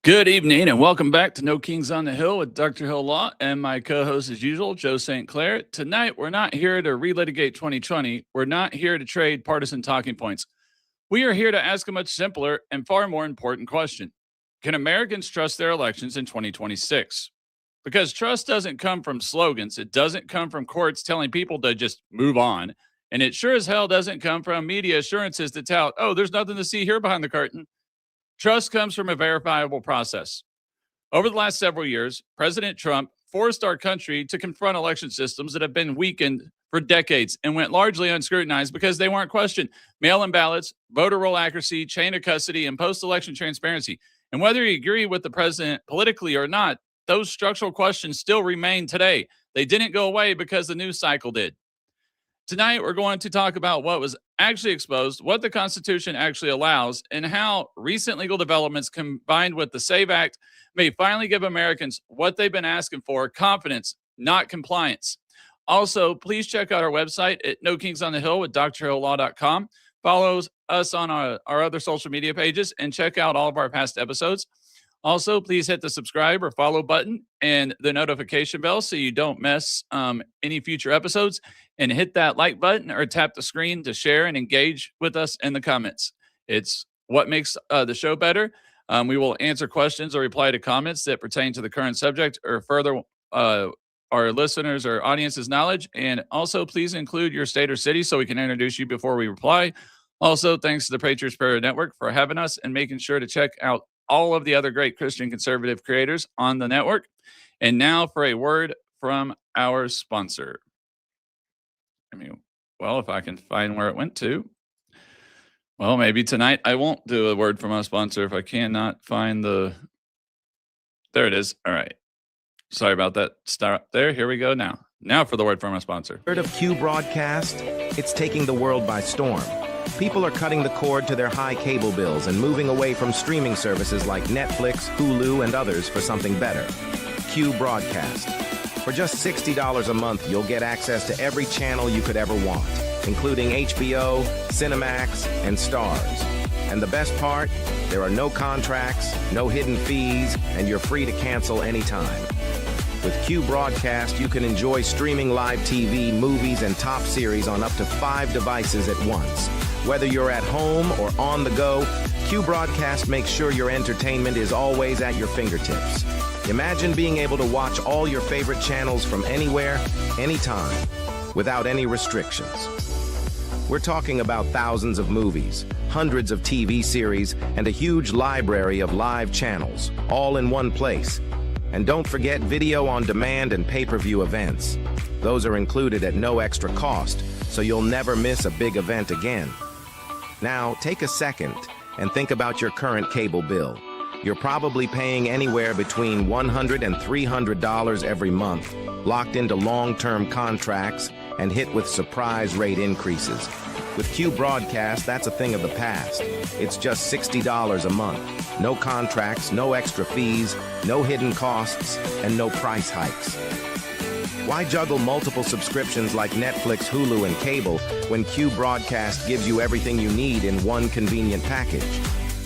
Good evening and welcome back to No Kings on the Hill with Dr. Hill Law and my co-host as usual, Joe St. Clair. Tonight, we're not here to relitigate 2020. We're not here to trade partisan talking points. We are here to ask a much simpler and far more important question. Can Americans trust their elections in 2026? Because trust doesn't come from slogans. It doesn't come from courts telling people to just move on. And it sure as hell doesn't come from media assurances that tout, oh, there's nothing to see here behind the curtain. Trust comes from a verifiable process. Over the last several years, President Trump forced our country to confront election systems that have been weakened for decades and went largely unscrutinized because they weren't questioned. Mail-in ballots, voter roll accuracy, chain of custody, and post-election transparency. And whether you agree with the president politically or not, those structural questions still remain today. They didn't go away because the news cycle did. Tonight, we're going to talk about what was actually exposed, what the Constitution actually allows, and how recent legal developments combined with the SAVE Act may finally give Americans what they've been asking for, confidence, not compliance. Also, please check out our website at No Kings on the Hill with drhillaw.com. Follow us on our other social media pages and check out all of our past episodes. Also, please hit the subscribe or follow button and the notification bell so you don't miss any future episodes. And hit that like button or tap the screen to share and engage with us in the comments. It's what makes the show better. We will answer questions or reply to comments that pertain to the current subject or further our listeners' or audience's knowledge. And also, please include your state or city so we can introduce you before we reply. Also, thanks to the Patriots Prayer Network for having us and making sure to check out all of the other great Christian conservative creators on the network. And now for a word from our sponsor. If I can find where it went to. Well, maybe tonight I won't do a word from our sponsor if I cannot find the... There it is. All right. Sorry about that. Start there. Here we go now. Now for the word from our sponsor. Heard of Q Broadcast? It's taking the world by storm. People are cutting the cord to their high cable bills and moving away from streaming services like Netflix, Hulu, and others for something better. Q Broadcast. For just $60 a month, you'll get access to every channel you could ever want, including HBO, Cinemax, and Stars. And the best part? There are no contracts, no hidden fees, and you're free to cancel anytime. With Q Broadcast, you can enjoy streaming live TV, movies, and top series on up to 5 devices at once. Whether you're at home or on the go, Q Broadcast makes sure your entertainment is always at your fingertips. Imagine being able to watch all your favorite channels from anywhere, anytime, without any restrictions. We're talking about thousands of movies, hundreds of TV series, and a huge library of live channels, all in one place. And don't forget video on demand and pay-per-view events. Those are included at no extra cost, so you'll never miss a big event again. Now, take a second and think about your current cable bill. You're probably paying anywhere between $100 and $300 every month, locked into long-term contracts and hit with surprise rate increases. With Q Broadcast, that's a thing of the past. It's just $60 a month. No contracts, no extra fees, no hidden costs, and no price hikes. Why juggle multiple subscriptions like Netflix, Hulu, and cable when Q Broadcast gives you everything you need in one convenient package?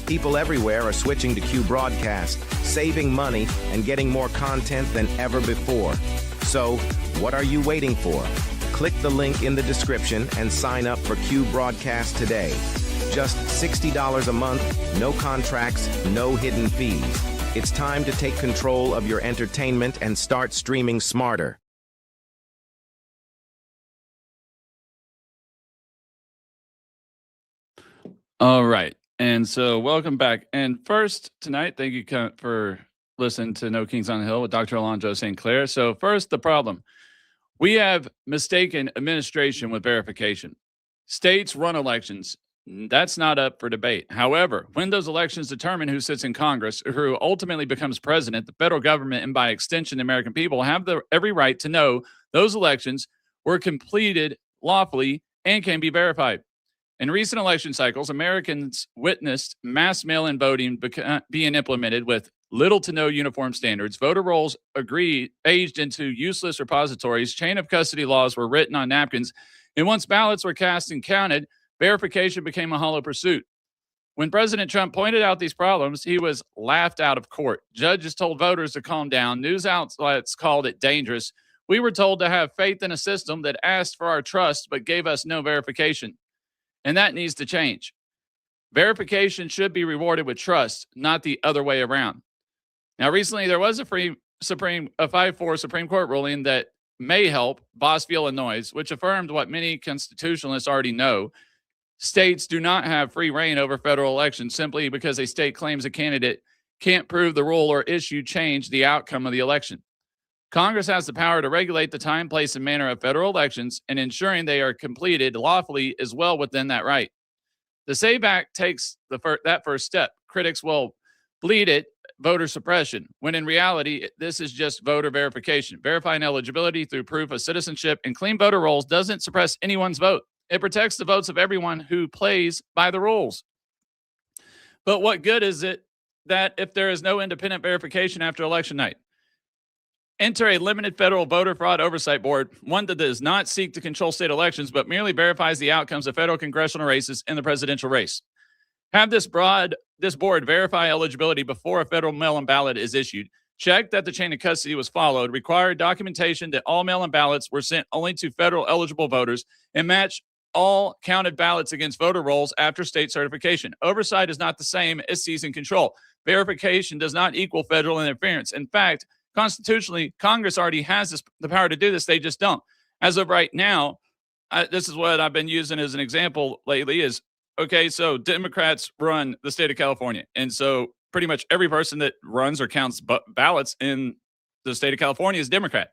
People everywhere are switching to Q Broadcast, saving money and getting more content than ever before. So, what are you waiting for? Click the link in the description and sign up for Q Broadcast today. Just $60 a month, no contracts, no hidden fees. It's time to take control of your entertainment and start streaming smarter. All right. And so welcome back. And first tonight, thank you for listening to No Kings on the Hill with Dr. Alonzo St. Clair. So first, the problem. We have mistaken administration with verification. States run elections. That's not up for debate. However, when those elections determine who sits in Congress or who ultimately becomes president, the federal government and by extension the American people have every right to know those elections were completed lawfully and can be verified. In recent election cycles, Americans witnessed mass mail-in voting being implemented with little to no uniform standards. Voter rolls aged into useless repositories. Chain of custody laws were written on napkins. And once ballots were cast and counted, verification became a hollow pursuit. When President Trump pointed out these problems, he was laughed out of court. Judges told voters to calm down. News outlets called it dangerous. We were told to have faith in a system that asked for our trust but gave us no verification. And that needs to change. Verification should be rewarded with trust, not the other way around. Now, recently there was a 5-4 Supreme Court ruling that may help Bosque, Illinois, which affirmed what many constitutionalists already know. States do not have free reign over federal elections simply because a state claims a candidate can't prove the rule or issue change the outcome of the election. Congress has the power to regulate the time, place, and manner of federal elections, and ensuring they are completed lawfully is well within that right. The SAVE Act takes that first step. Critics will bleed it voter suppression, when in reality, this is just voter verification. Verifying eligibility through proof of citizenship and clean voter rolls doesn't suppress anyone's vote. It protects the votes of everyone who plays by the rules. But what good is it that if there is no independent verification after election night? Enter a limited federal voter fraud oversight board, one that does not seek to control state elections, but merely verifies the outcomes of federal congressional races and the presidential race. Have this board verify eligibility before a federal mail-in ballot is issued. Check that the chain of custody was followed, require documentation that all mail-in ballots were sent only to federal eligible voters, and match all counted ballots against voter rolls after state certification. Oversight is not the same as seizing control. Verification does not equal federal interference. In fact, constitutionally, Congress already has the power to do this. They just don't. As of right now, this is what I've been using as an example lately is, okay, so Democrats run the state of California. And so pretty much every person that runs or counts ballots in the state of California is Democrat.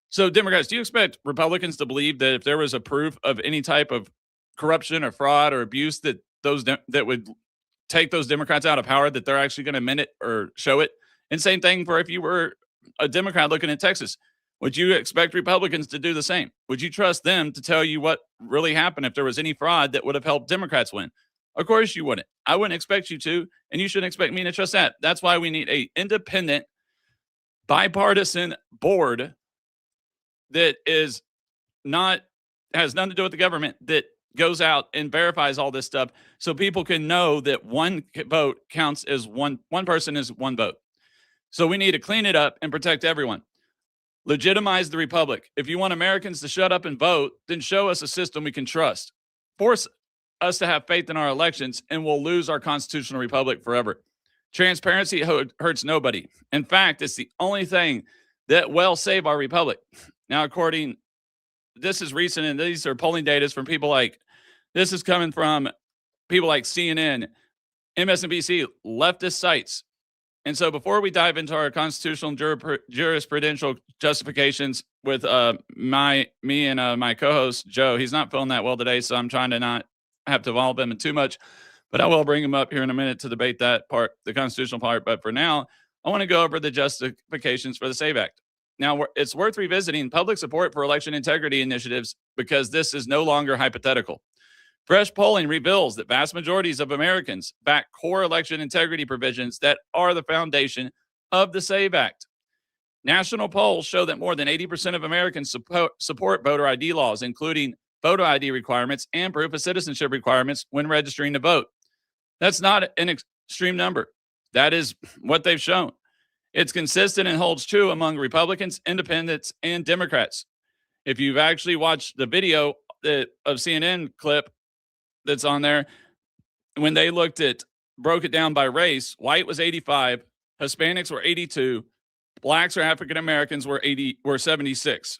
So Democrats, do you expect Republicans to believe that if there was a proof of any type of corruption or fraud or abuse that that would take those Democrats out of power, that they're actually going to admit it or show it? And same thing for if you were a Democrat looking at Texas. Would you expect Republicans to do the same? Would you trust them to tell you what really happened if there was any fraud that would have helped Democrats win? Of course you wouldn't. I wouldn't expect you to, and you shouldn't expect me to trust that. That's why we need an independent, bipartisan board that has nothing to do with the government, that goes out and verifies all this stuff so people can know that one vote counts as one person is one vote. So we need to clean it up and protect everyone. Legitimize the republic. If you want Americans to shut up and vote, then show us a system we can trust. Force us to have faith in our elections, and we'll lose our constitutional republic forever. Transparency hurts nobody. In fact, it's the only thing that will save our republic. Now, this is recent, and these are polling data from people like, this is coming from people like CNN, MSNBC, leftist sites. And so before we dive into our constitutional jurisprudential justifications with me and my co-host, Joe, he's not feeling that well today, so I'm trying to not have to involve him in too much, but I will bring him up here in a minute to debate that part, the constitutional part. But for now, I want to go over the justifications for the SAVE Act. Now, it's worth revisiting public support for election integrity initiatives because this is no longer hypothetical. Fresh polling reveals that vast majorities of Americans back core election integrity provisions that are the foundation of the SAVE Act. National polls show that more than 80% of Americans support voter ID laws, including photo ID requirements and proof of citizenship requirements when registering to vote. That's not an extreme number. That is what they've shown. It's consistent and holds true among Republicans, independents, and Democrats. If you've actually watched the video of CNN clip that's on there, when they broke it down by race, white was 85, Hispanics were 82, blacks or African Americans were 76.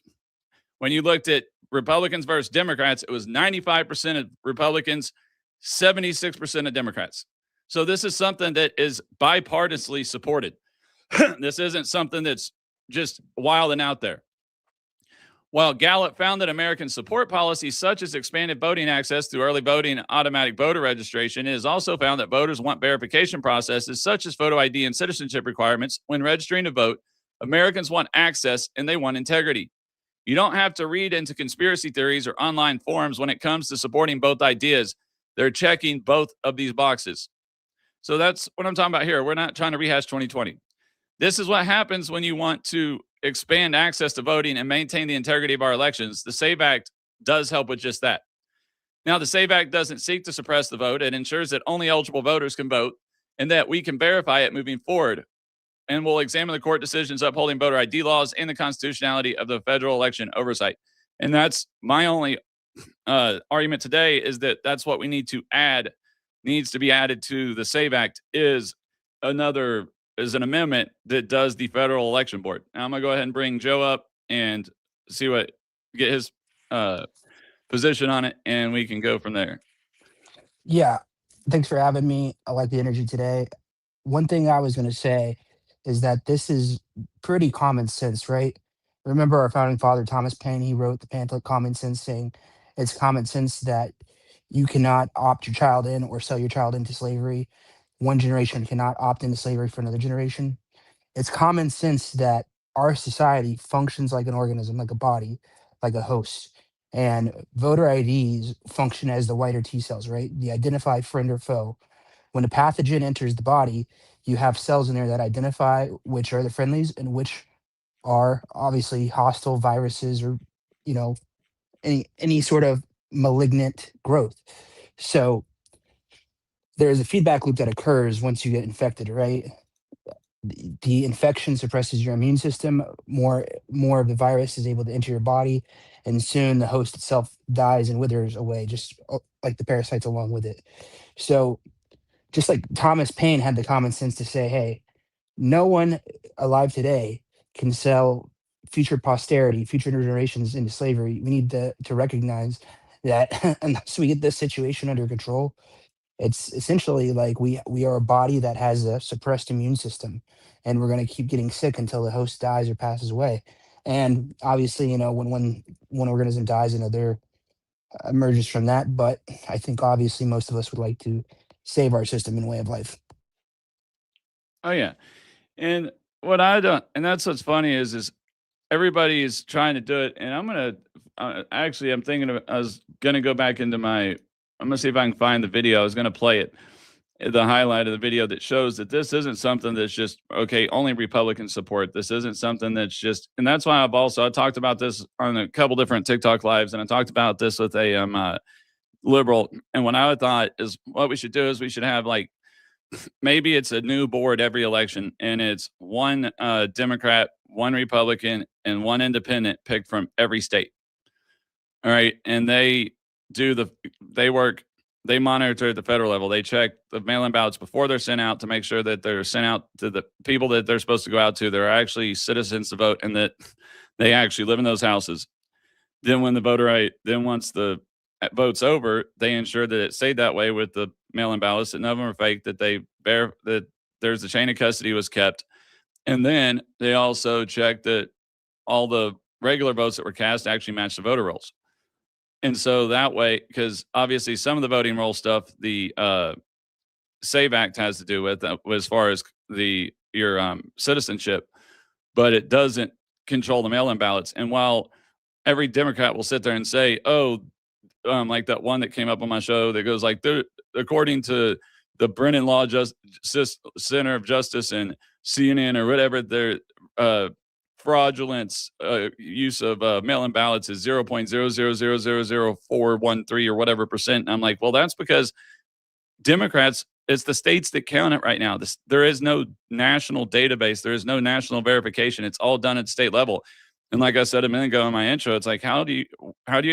When you looked at Republicans versus Democrats, it was 95% of Republicans, 76% of Democrats. So this is something that is bipartisanly supported. This isn't something that's just wild and out there. While Gallup found that Americans support policies such as expanded voting access through early voting and automatic voter registration, it has also found that voters want verification processes such as photo ID and citizenship requirements when registering to vote. Americans want access and they want integrity. You don't have to read into conspiracy theories or online forums when it comes to supporting both ideas. They're checking both of these boxes. So that's what I'm talking about here. We're not trying to rehash 2020. This is what happens when you want to expand access to voting and maintain the integrity of our elections. The SAVE Act does help with just that. Now, the SAVE Act doesn't seek to suppress the vote. It ensures that only eligible voters can vote and that we can verify it moving forward. And we'll examine the court decisions upholding voter ID laws and the constitutionality of the federal election oversight. And that's my only argument today, is that that's what we need to add, needs to be added to the SAVE Act, is an amendment that does the federal election board. Now I'm gonna go ahead and bring Joe up and get his position on it, and we can go from there. Yeah, thanks for having me. I like the energy today. One thing I was going to say is that this is pretty common sense, right? Remember our founding father, Thomas Paine, he wrote the pamphlet Common Sense, saying it's common sense that you cannot opt your child in or sell your child into slavery. One generation cannot opt into slavery for another generation. It's common sense that our society functions like an organism, like a body, like a host. And voter IDs function as the white or T cells, right? The identify friend or foe. When a pathogen enters the body, you have cells in there that identify which are the friendlies and which are obviously hostile viruses or, you know, any sort of malignant growth. So there's a feedback loop that occurs once you get infected, right? The infection suppresses your immune system. More of the virus is able to enter your body, and soon the host itself dies and withers away, just like the parasites along with it. So just like Thomas Paine had the common sense to say, hey, no one alive today can sell future posterity, future generations into slavery. We need to recognize that unless we get this situation under control, it's essentially like we are a body that has a suppressed immune system, and we're going to keep getting sick until the host dies or passes away. And obviously, when one organism dies, another emerges from that. But I think obviously most of us would like to save our system and way of life. Oh yeah, and what I don't, and that's what's funny is everybody is trying to do it, and I'm gonna actually I'm thinking of I was gonna go back into my I'm gonna see if I can find the video. I was gonna play it, the highlight of the video that shows that this isn't something that's just okay. Only Republicans support this. Isn't something that's just, and that's why I talked about this on a couple different TikTok lives, and I talked about this with a liberal. And what I thought is what we should do is we should have like maybe it's a new board every election, and it's one Democrat, one Republican, and one independent picked from every state. All right, and they monitor at the federal level. They check the mail-in ballots before they're sent out to make sure that they're sent out to the people that they're supposed to go out to. They're actually citizens to vote, and that they actually live in those houses. Then once the vote's over, they ensure that it stayed that way with the mail-in ballots, that none of them are fake, that that there's a chain of custody was kept. And then they also check that all the regular votes that were cast actually match the voter rolls. And so that way, because obviously some of the voting roll stuff, the SAVE Act has to do with as far as your citizenship, but it doesn't control the mail-in ballots. And while every Democrat will sit there and say, "Oh," like that one that came up on my show that goes like, according to the Brennan Law Center of Justice and CNN or whatever, their fraudulent use of mail-in ballots is 0.0000413 or whatever percent. And I'm like, well, that's because Democrats, it's the states that count it right now. There is no national database. There is no national verification. It's all done at state level. And like I said a minute ago in my intro, it's like, how do you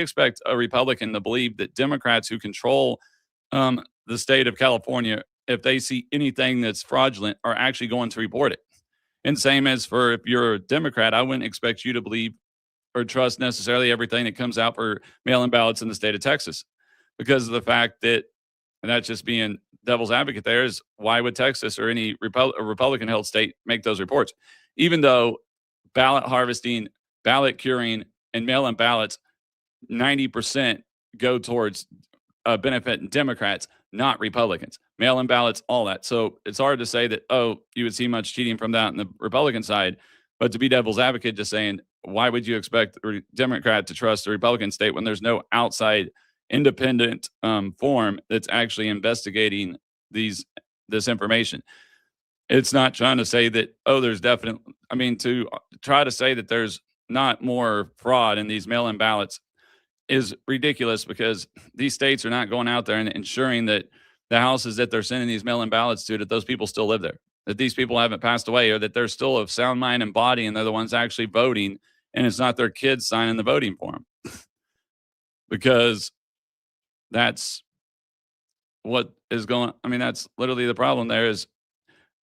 expect a Republican to believe that Democrats who control the state of California, if they see anything that's fraudulent, are actually going to report it? And same as for if you're a Democrat, I wouldn't expect you to believe or trust necessarily everything that comes out for mail-in ballots in the state of Texas, because of the fact that, and that's just being devil's advocate there, is why would Texas or any Republican-held state make those reports? Even though ballot harvesting, ballot curing, and mail-in ballots, 90% go towards benefiting Democrats, not Republicans. Mail-in ballots, all that. So it's hard to say that, oh, you would see much cheating from that on the Republican side. But to be devil's advocate, just saying, why would you expect a Democrat to trust a Republican state when there's no outside independent form that's actually investigating this information? It's not trying to say that, oh, there's definitely, to try to say that there's not more fraud in these mail-in ballots is ridiculous because these states are not going out there and ensuring that the houses that they're sending these mail-in ballots to, that those people still live there, that these people haven't passed away, or that they're still of sound mind and body and they're the ones actually voting, and it's not their kids signing the voting form. Because that's what is going. I mean, that's literally the problem. There is,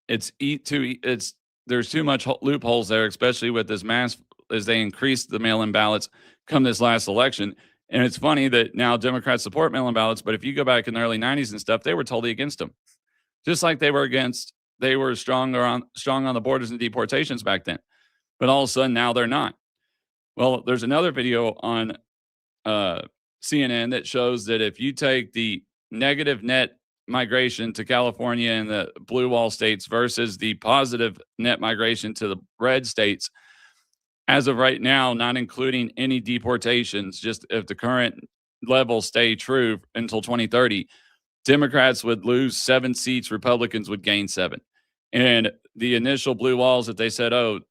there's too much loopholes there, especially with this mass as they increase the mail-in ballots come this last election. And it's funny that now Democrats support mail-in ballots, but if you go back in the early 90s and stuff, they were totally against them, just like they were strong on the borders and deportations back then. But all of a sudden now they're not. Well, there's another video on CNN that shows that if you take the negative net migration to California and the blue wall states versus the positive net migration to the red states, as of right now, not including any deportations, just if the current levels stay true until 2030, Democrats would lose 7 seats, Republicans would gain 7. And the initial blue walls that they said, oh,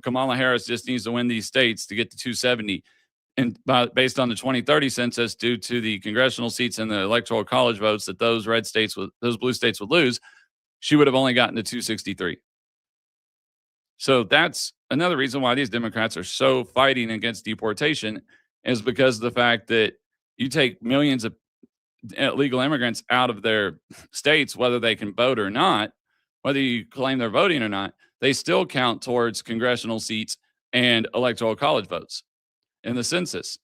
Kamala Harris just needs to win these states to get to 270. And based on the 2030 census, due to the congressional seats and the electoral college votes that those blue states would lose, she would have only gotten to 263. So that's another reason why these Democrats are so fighting against deportation, is because of the fact that you take millions of illegal immigrants out of their states, whether they can vote or not, whether you claim they're voting or not, they still count towards congressional seats and electoral college votes in the census.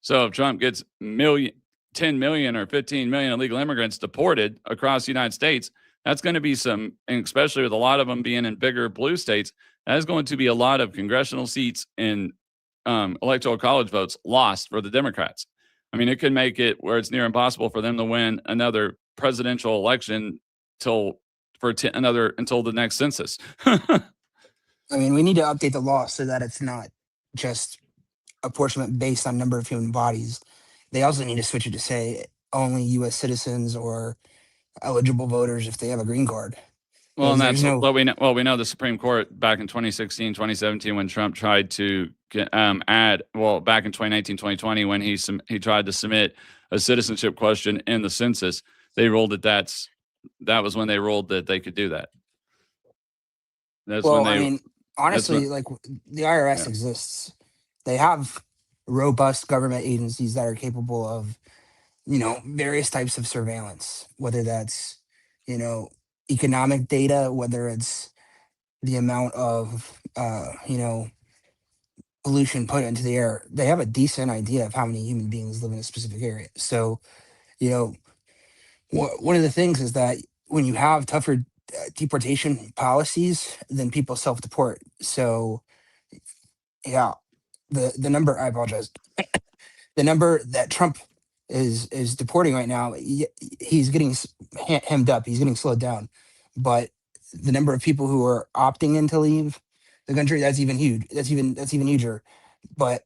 So if Trump gets 10 million or 15 million illegal immigrants deported across the United States, that's going to be some, and especially with a lot of them being in bigger blue states, that is going to be a lot of congressional seats and electoral college votes lost for the Democrats. I mean, it could make it where it's near impossible for them to win another presidential election until the next census. I mean, we need to update the law so that it's not just apportionment based on number of human bodies. They also need to switch it to say only U.S. citizens or eligible voters if they have a green card. Well, and that's what we know. Well, we know the Supreme Court back in 2016, 2017, when Trump tried to back in 2019, 2020, when he tried to submit a citizenship question in the census, they ruled that was when they ruled that they could do that. Honestly, like the IRS exists. They have robust government agencies that are capable of, various types of surveillance, whether that's, economic data, whether it's the amount of, pollution put into the air. They have a decent idea of how many human beings live in a specific area. So, one of the things is that when you have tougher deportation policies, then people self-deport. So, yeah, the number, I apologize, the number that Trump is deporting right now, he's getting hemmed up, he's getting slowed down. But the number of people who are opting in to leave the country, that's even huge. That's even huger. But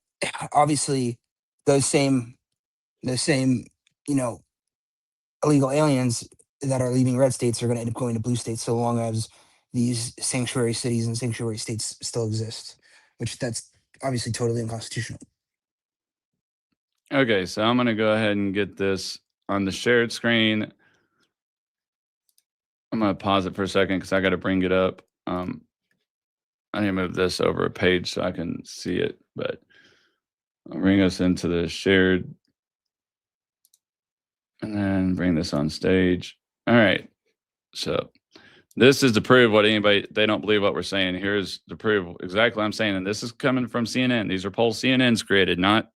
obviously, those same illegal aliens that are leaving red states are going to end up going to blue states, so long as these sanctuary cities and sanctuary states still exist, which that's obviously totally unconstitutional. Okay, so I'm going to go ahead and get this on the shared screen. I'm going to pause it for a second because I got to bring it up. I need to move this over a page so I can see it, but I'll bring us into the shared and then bring this on stage. All right. So this is to prove they don't believe what we're saying. Here's to prove exactly what I'm saying. And this is coming from CNN. These are polls CNN's created, not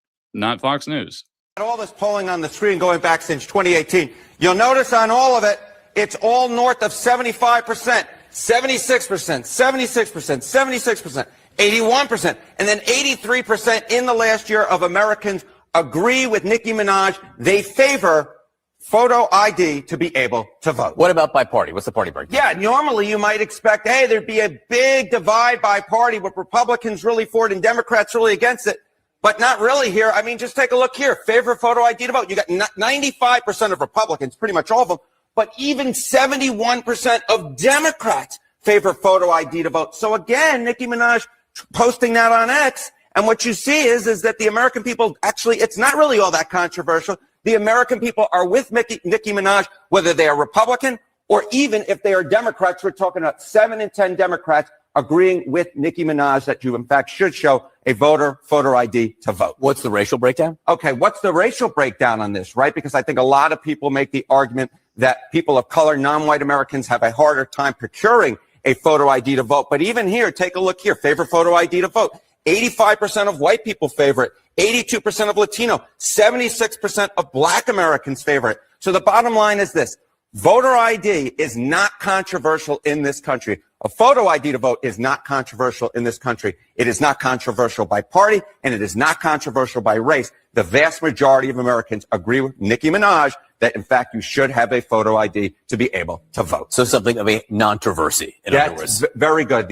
Fox News. All this polling on the screen going back since 2018. You'll notice on all of it, it's all north of 75%, 76%, 76%, 76%, 81%, and then 83% in the last year of Americans agree with Nicki Minaj. They favor photo ID to be able to vote. What about by party? What's the party breakdown? Yeah, normally you might expect, hey, there'd be a big divide by party with Republicans really for it and Democrats really against it. But not really here. I mean, just take a look here. Favor photo ID to vote. You got 95% of Republicans, pretty much all of them, but even 71% of Democrats favor photo ID to vote. So again, Nicki Minaj posting that on X, And what you see is that the American people, actually, it's not really all that controversial. The American people are with Nicki Minaj, whether they are Republican or even if they are Democrats. We're talking about 7 in 10 Democrats agreeing with Nicki Minaj that you, in fact, should show a photo ID to vote. What's the racial breakdown? Okay, what's the racial breakdown on this, right? Because I think a lot of people make the argument that people of color, non-white Americans, have a harder time procuring a photo ID to vote. But even here, take a look here, favorite photo ID to vote. 85% of white people favor it, 82% of Latino, 76% of Black Americans favor it. So the bottom line is this: voter ID is not controversial in this country. A photo ID to vote is not controversial in this country. It is not controversial by party, and it is not controversial by race. The vast majority of Americans agree with Nicki Minaj that, in fact, you should have a photo ID to be able to vote. So something of a non-controversy, in other words. That's very good.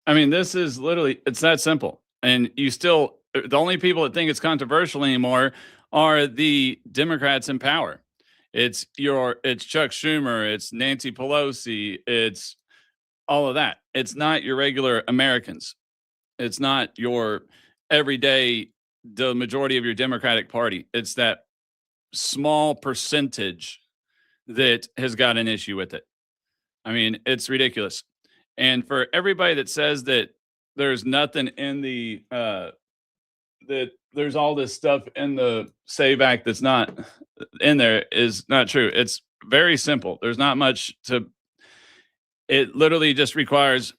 I mean, this is literally, it's that simple. And you still, the only people that think it's controversial anymore are the Democrats in power. It's Chuck Schumer, it's Nancy Pelosi, it's all of that. It's not your regular Americans. It's not your everyday, the majority of your Democratic Party. It's that small percentage that has got an issue with it. I mean, it's ridiculous. And for everybody that says that there's nothing in the that there's all this stuff in the SAVE Act that's not in there is not true. It's very simple. There's not much to it. Literally just requires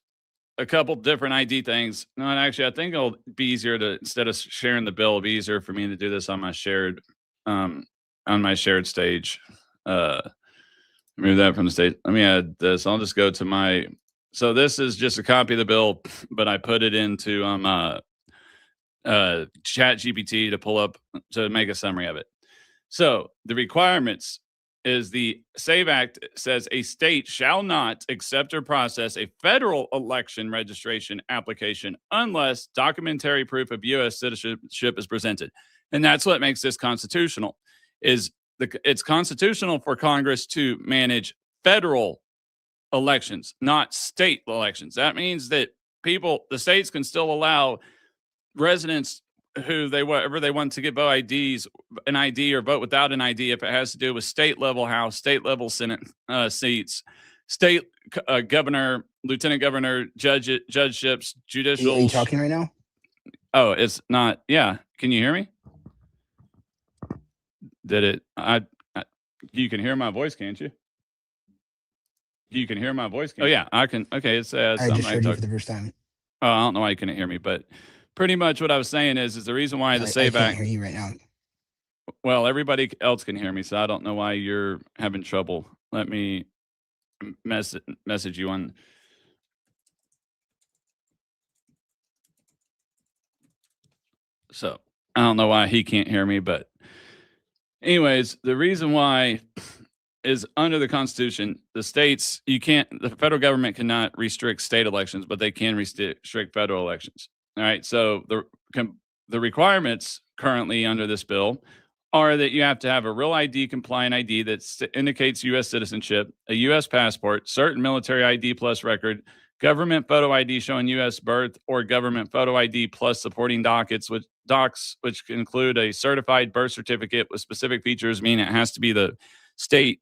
a couple different ID things. No, and actually I think it'll be easier to, instead of sharing the bill, it'll be easier for me to do this on my shared stage. Remove that from the stage. Let me add this. I'll just go to my. So this is just a copy of the bill, but I put it into Chat GPT to pull up to make a summary of it. So the requirements is the SAVE Act says a state shall not accept or process a federal election registration application unless documentary proof of U.S. citizenship is presented. And that's what makes this constitutional. It's constitutional for Congress to manage federal elections, not state elections. That means that the states can still allow residents whoever they want to get vote IDs, an ID or vote without an ID if it has to do with state level House, state level Senate seats, state governor, lieutenant governor, judgeships, judicial. Are you talking right now? Oh, it's not. Yeah. Can you hear me? Did it? You can hear my voice, can't you? You can hear my voice. Oh yeah, I can. Okay, it says. I just heard you for the first time. Oh, I don't know why you couldn't hear me, but pretty much what I was saying is the reason why the SAVE Act. I can't hear you right now. Well, everybody else can hear me, so I don't know why you're having trouble. Let me message you on. So I don't know why he can't hear me, but anyways, the reason why is under the Constitution, the federal government cannot restrict state elections, but they can restrict federal elections. All right. So the requirements currently under this bill are that you have to have a real ID compliant ID that indicates U.S. citizenship, a U.S. passport, certain military ID plus record, government photo ID showing U.S. birth, or government photo ID plus supporting docs, which include a certified birth certificate with specific features, meaning it has to be the state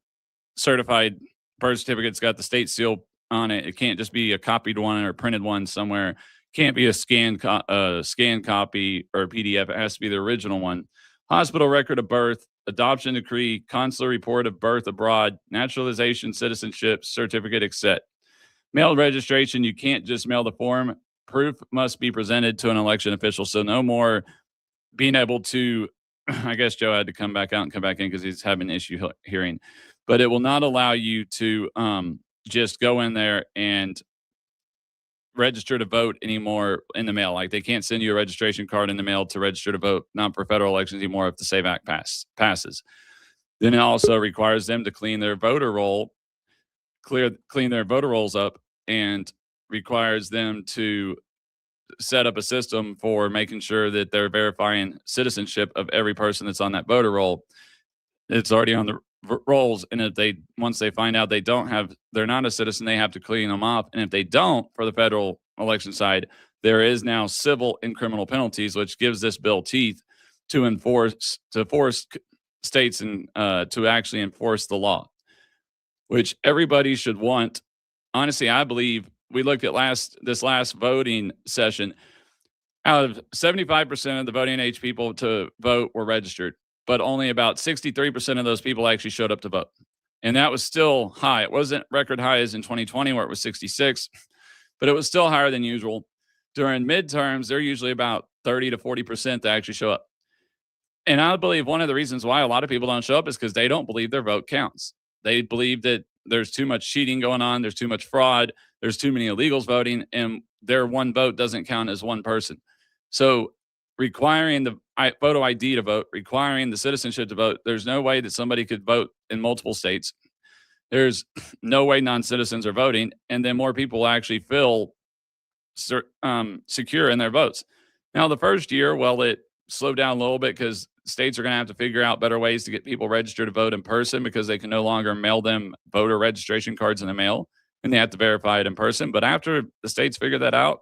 certified birth certificate. It's got the state seal on it. It can't just be a copied one or printed one somewhere. Can't be a scanned copy or a PDF. It has to be the original one. Hospital record of birth, adoption decree, consular report of birth abroad, naturalization, citizenship certificate, etc. Mail registration, you can't just mail the form. Proof must be presented to an election official. So no more being able to, I guess Joe had to come back out and come back in because he's having an issue hearing. But it will not allow you to just go in there and register to vote anymore in the mail. Like they can't send you a registration card in the mail to register to vote, not for federal elections anymore if the SAVE Act passes. Then it also requires them to clean their voter roll, clean their voter rolls up, and requires them to set up a system for making sure that they're verifying citizenship of every person that's on that voter roll. It's already on the rolls, and if once they find out they're not a citizen, they have to clean them off. And if they don't, for the federal election side, there is now civil and criminal penalties, which gives this bill teeth to force states and to actually enforce the law, which everybody should want. Honestly, I believe we looked at this last voting session. Out of 75% of the voting age people to vote were registered, but only about 63% of those people actually showed up to vote. And that was still high. It wasn't record high as in 2020 where it was 66, but it was still higher than usual. During midterms, they're usually about 30 to 40% that actually show up. And I believe one of the reasons why a lot of people don't show up is because they don't believe their vote counts. They believe that there's too much cheating going on, there's too much fraud, there's too many illegals voting, and their one vote doesn't count as one person. So requiring the photo ID to vote, requiring the citizenship to vote, there's no way that somebody could vote in multiple states. There's no way non-citizens are voting, and then more people actually feel secure in their votes. Now, the first year, well, it slowed down a little bit because states are going to have to figure out better ways to get people registered to vote in person because they can no longer mail them voter registration cards in the mail, and they have to verify it in person. But after the states figure that out,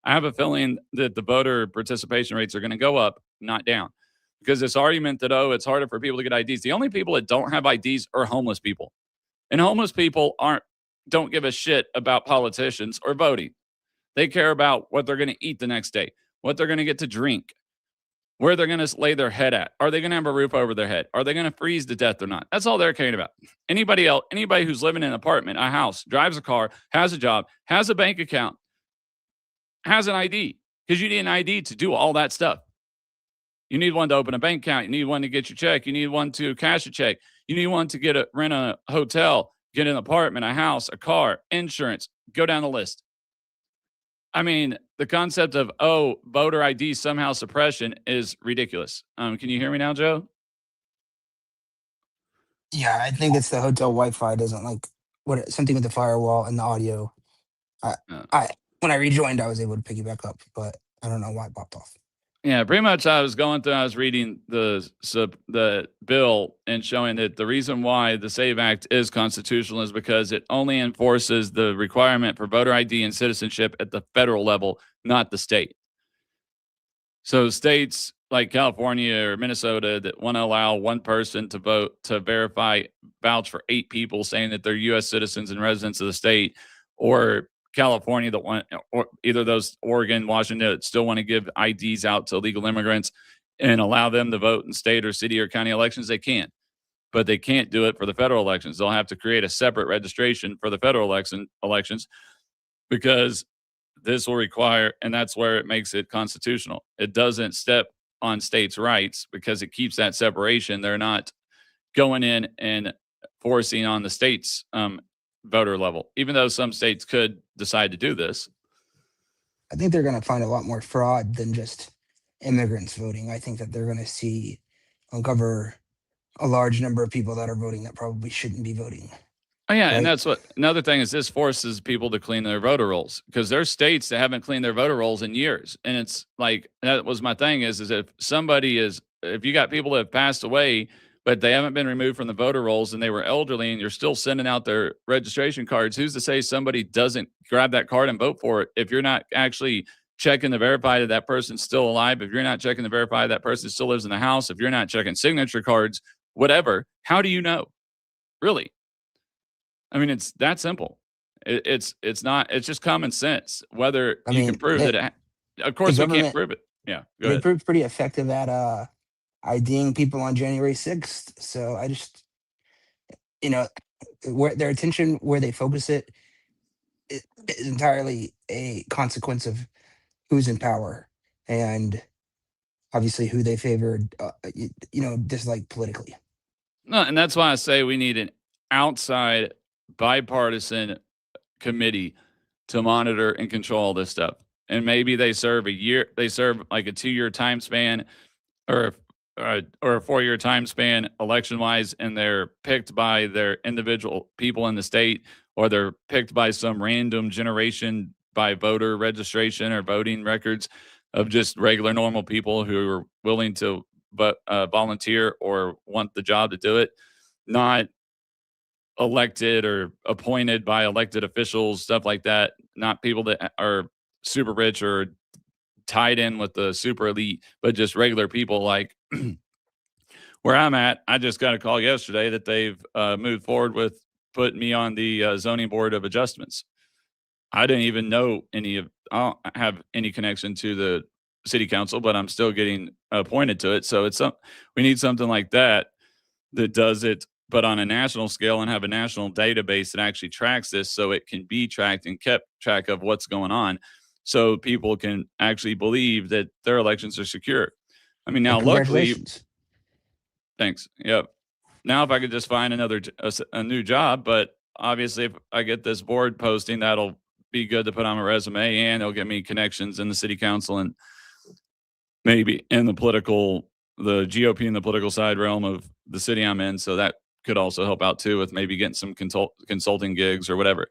I have a feeling that the voter participation rates are going to go up, not down, because this argument that, oh, it's harder for people to get IDs. The only people that don't have IDs are homeless people. And homeless people don't give a shit about politicians or voting. They care about what they're going to eat the next day, what they're going to get to drink, where they're going to lay their head at. Are they going to have a roof over their head? Are they going to freeze to death or not? That's all they're caring about. Anybody else, anybody who's living in an apartment, a house, drives a car, has a job, has a bank account, has an ID, because you need an ID to do all that stuff. You need one to open a bank account. You need one to get your check. You need one to cash a check. You need one to rent a hotel, get an apartment, a house, a car, insurance. Go down the list. I mean, the concept of, voter ID somehow suppression is ridiculous. Can you hear me now, Joe? Yeah, I think it's the hotel Wi-Fi doesn't like something with the firewall and the audio. When I rejoined, I was able to pick it back up, but I don't know why it popped off. Yeah, pretty much. I was reading the bill and showing that the reason why the SAVE Act is constitutional is because it only enforces the requirement for voter ID and citizenship at the federal level, not the state. So states like California or Minnesota that want to allow one person to vote to vouch for 8 people saying that they're U.S. citizens and residents of the state, or California that want, or either those, Oregon, Washington, that still want to give IDs out to illegal immigrants and allow them to vote in state or city or county elections, they can. But they can't do it for the federal elections. They'll have to create a separate registration for the federal elections because this will require, and that's where it makes it constitutional. It doesn't step on states' rights because it keeps that separation. They're not going in and forcing on the states' voter level, even though some states could decide to do this. I think they're going to find a lot more fraud than just immigrants voting. I think that they're going to uncover a large number of people that are voting that probably shouldn't be voting. Oh, yeah, right? and that's what another thing is. This forces people to clean their voter rolls because there's states that haven't cleaned their voter rolls in years, and it's like that was my thing is if you got people that have passed away but they haven't been removed from the voter rolls and they were elderly and you're still sending out their registration cards, who's to say somebody doesn't grab that card and vote for it if you're not actually checking to verify that that person's still alive, if you're not checking to verify that person still lives in the house, if you're not checking signature cards, whatever, how do you know? Really? I mean, it's that simple. It's just common sense. Whether you can prove that of course we can't prove it. Yeah. They proved pretty effective at IDing people on January 6th. So I just, where their attention, where they focus it is entirely a consequence of who's in power and obviously who they favored, dislike politically. No, and that's why I say we need an outside bipartisan committee to monitor and control all this stuff. And maybe they serve like a 2-year time span or a 4-year time span election wise, and they're picked by their individual people in the state, or they're picked by some random generation by voter registration or voting records of just regular normal people who are willing to volunteer or want the job to do it, not elected or appointed by elected officials, stuff like that, not people that are super rich or tied in with the super elite, but just regular people like where I'm at. I just got a call yesterday that they've moved forward with putting me on the zoning board of adjustments. I didn't even know I don't have any connection to the city council, but I'm still getting appointed to it. So we need something like that does it, but on a national scale, and have a national database that actually tracks this, so it can be tracked and kept track of what's going on, so people can actually believe that their elections are secure. I mean, now luckily, thanks. Yep. Now, if I could just find a new job, but obviously, if I get this board posting, that'll be good to put on my resume, and it'll get me connections in the city council and maybe in the GOP in the political side realm of the city I'm in. So that could also help out too with maybe getting some consulting gigs or whatever.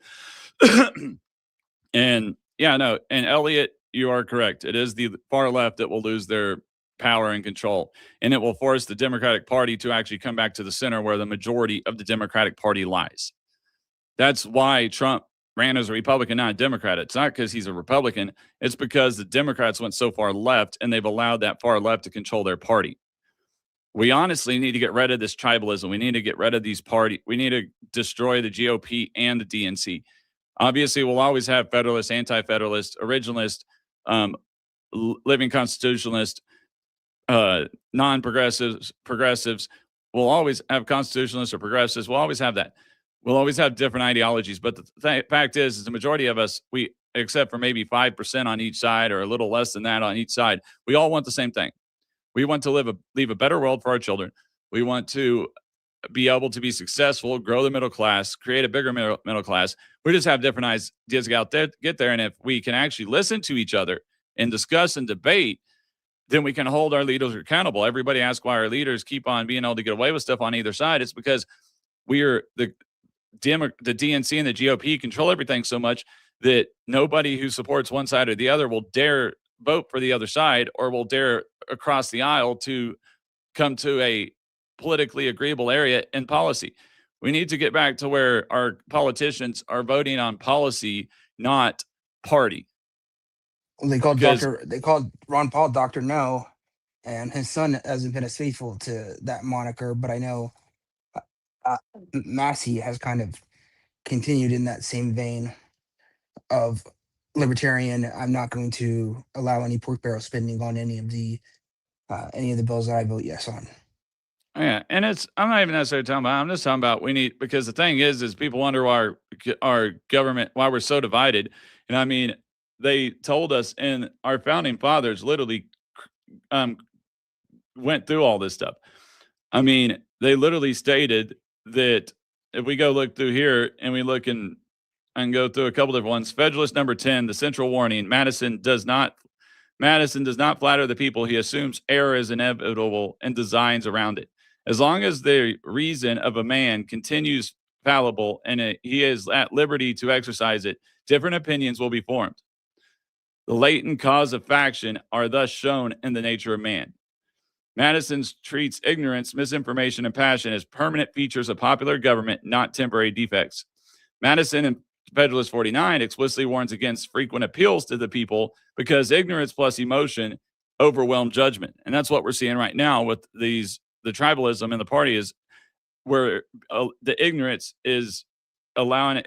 And yeah, no. And Elliot, you are correct. It is the far left that will lose their power and control, and it will force the Democratic Party to actually come back to the center where the majority of the Democratic Party lies. That's why Trump ran as a Republican, not a Democrat. It's not because he's a Republican. It's because the Democrats went so far left, and they've allowed that far left to control their party. We honestly need to get rid of this tribalism. We need to get rid of these parties. We need to destroy the GOP and the DNC. Obviously, we'll always have federalists, anti-federalists, originalists, living constitutionalists, non-progressives, progressives. We'll always have constitutionalists or progressives. We'll always have that. We'll always have different ideologies. But the fact is the majority of us, except for maybe 5% on each side or a little less than that on each side, we all want the same thing. We want to leave a better world for our children. We want to be able to be successful, grow the middle class, create a bigger middle class. We just have different ideas to get there. And if we can actually listen to each other and discuss and debate, then we can hold our leaders accountable. Everybody asks why our leaders keep on being able to get away with stuff on either side. It's because the DNC and the GOP control everything so much that nobody who supports one side or the other will dare vote for the other side or will dare across the aisle to come to a politically agreeable area in policy. We need to get back to where our politicians are voting on policy, not party. Well, they called Ron Paul Dr. No, and his son hasn't been as faithful to that moniker, but I know Massey has kind of continued in that same vein of libertarian. I'm not going to allow any pork barrel spending on any of the bills that I vote yes on. Yeah, and I'm not even necessarily talking about. I'm just talking about because the thing is people wonder why our government, why we're so divided. And I mean, they told us, and our founding fathers literally went through all this stuff. I mean, they literally stated that if we go look through here and we look and go through a couple different ones, Federalist number 10, the central warning, Madison does not flatter the people. He assumes error is inevitable and designs around it. As long as the reason of a man continues fallible and he is at liberty to exercise it, different opinions will be formed. The latent cause of faction are thus shown in the nature of man. Madison treats ignorance, misinformation, and passion as permanent features of popular government, not temporary defects. Madison in Federalist 49 explicitly warns against frequent appeals to the people because ignorance plus emotion overwhelm judgment. And that's what we're seeing right now with the tribalism in the party, is where the ignorance is allowing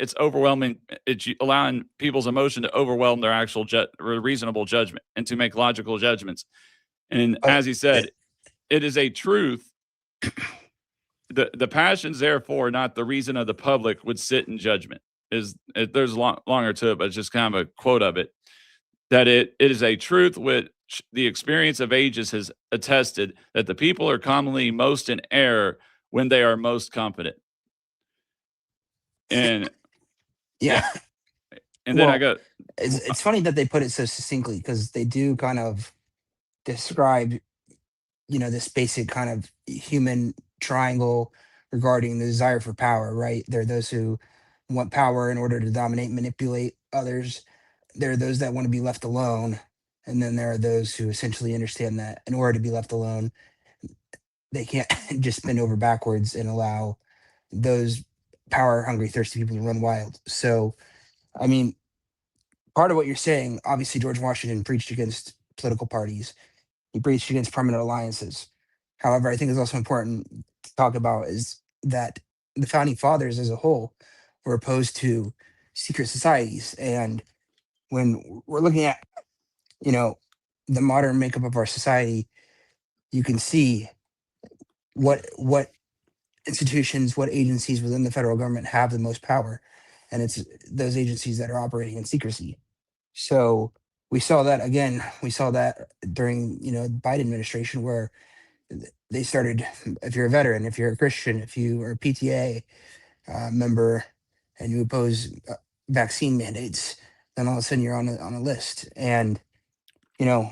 people's emotion to overwhelm their actual reasonable judgment and to make logical judgments. And as he said, it is a truth. The passions, therefore, not the reason of the public, would sit in judgment. There's longer to it, but it's just kind of a quote of it, that it is a truth which the experience of ages has attested, that the people are commonly most in error when they are most confident. And yeah. And then it's funny that they put it so succinctly, because they do kind of describe, this basic kind of human triangle regarding the desire for power, right? There are those who want power in order to dominate, manipulate others. There are those that want to be left alone. And then there are those who essentially understand that in order to be left alone, they can't just bend over backwards and allow those power hungry, thirsty people to run wild. So, I mean, part of what you're saying, obviously George Washington preached against political parties. He preached against permanent alliances. However, I think it's also important to talk about is that the founding fathers as a whole were opposed to secret societies. And when we're looking at, you know, the modern makeup of our society, you can see what institutions, what agencies within the federal government have the most power. And it's those agencies that are operating in secrecy. So we saw that again. We saw that during Biden administration, where they started. If you're a veteran, if you're a Christian, if you are a PTA member, and you oppose vaccine mandates, then all of a sudden you're on a list. And you know,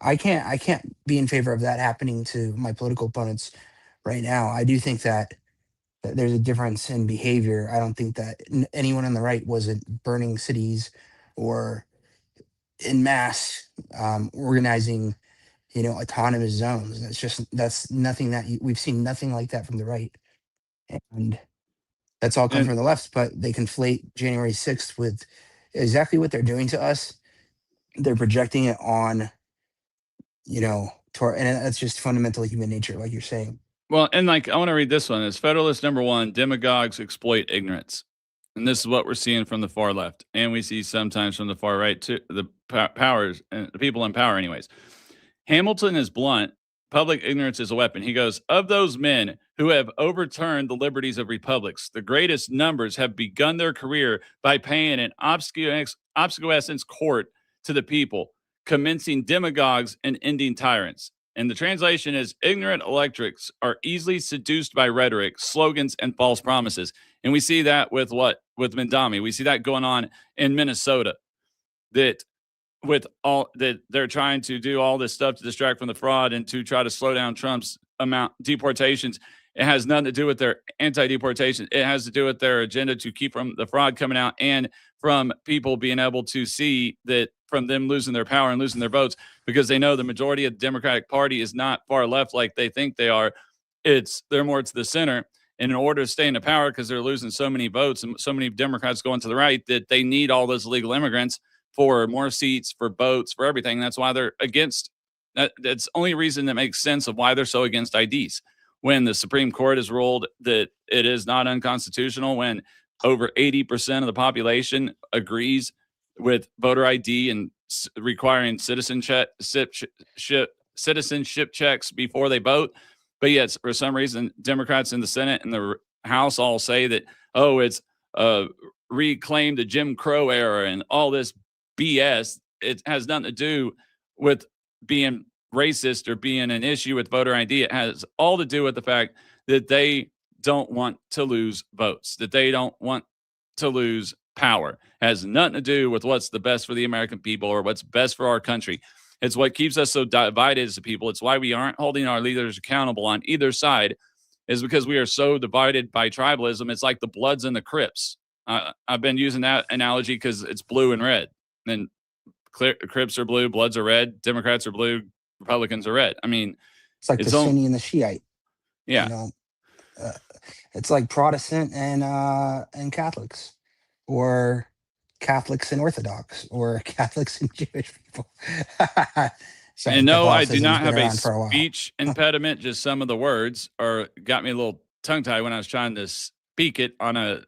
I can't be in favor of that happening to my political opponents right now. I do think that there's a difference in behavior. I don't think that anyone on the right wasn't burning cities or in mass organizing, autonomous zones. That's nothing that we've seen nothing like that from the right, and that's all come And from the left. But they conflate January 6th with exactly what they're doing to us. They're projecting it on, and that's just fundamental human nature, like you're saying. well, and like I want to read this one. It's Federalist number 1, demagogues exploit ignorance. And this is what we're seeing from the far left. And we see sometimes from the far right too, the powers and the people in power anyways. Hamilton is blunt. Public ignorance is a weapon. He goes, of those men who have overturned the liberties of republics, the greatest numbers have begun their career by paying an obsequious court to the people, commencing demagogues and ending tyrants. And the translation is ignorant electorates are easily seduced by rhetoric, slogans, and false promises. And we see that with Mandami. We see that going on in Minnesota, that with all that they're trying to do all this stuff to distract from the fraud and to try to slow down Trump's deportations. It has nothing to do with their anti-deportation. It has to do with their agenda to keep from the fraud coming out and from people being able to see that from them losing their power and losing their votes, because they know the majority of the Democratic Party is not far left like they think they are. They're more to the center. And in order to stay in the power, because they're losing so many votes and so many Democrats going to the right, that they need all those illegal immigrants for more seats, for votes, for everything. That's why they're against. That's the only reason that makes sense of why they're so against IDs. When the Supreme Court has ruled that it is not unconstitutional, when over 80% of the population agrees with voter ID and requiring citizenship checks before they vote. But yet, for some reason, Democrats in the Senate and the House all say that, oh, it's reclaim the Jim Crow era and all this BS. It has nothing to do with being racist or being an issue with voter ID. It has all to do with the fact that they don't want to lose votes, that they don't want to lose power. It has nothing to do with what's the best for the American people or what's best for our country. It's what keeps us so divided as a people. It's why we aren't holding our leaders accountable on either side, is because we are so divided by tribalism. It's like the Bloods and the Crips. I've been using that analogy because it's blue and red. And Crips are blue, Bloods are red, Democrats are blue, Republicans are red. I mean, it's like the Sunni and the Shiite. Yeah. It's like Protestant and Catholics, or Catholics and Orthodox, or Catholics and Jewish people. Sorry, and no, I do not have a speech impediment. Just some of the words got me a little tongue-tied when I was trying to speak it on a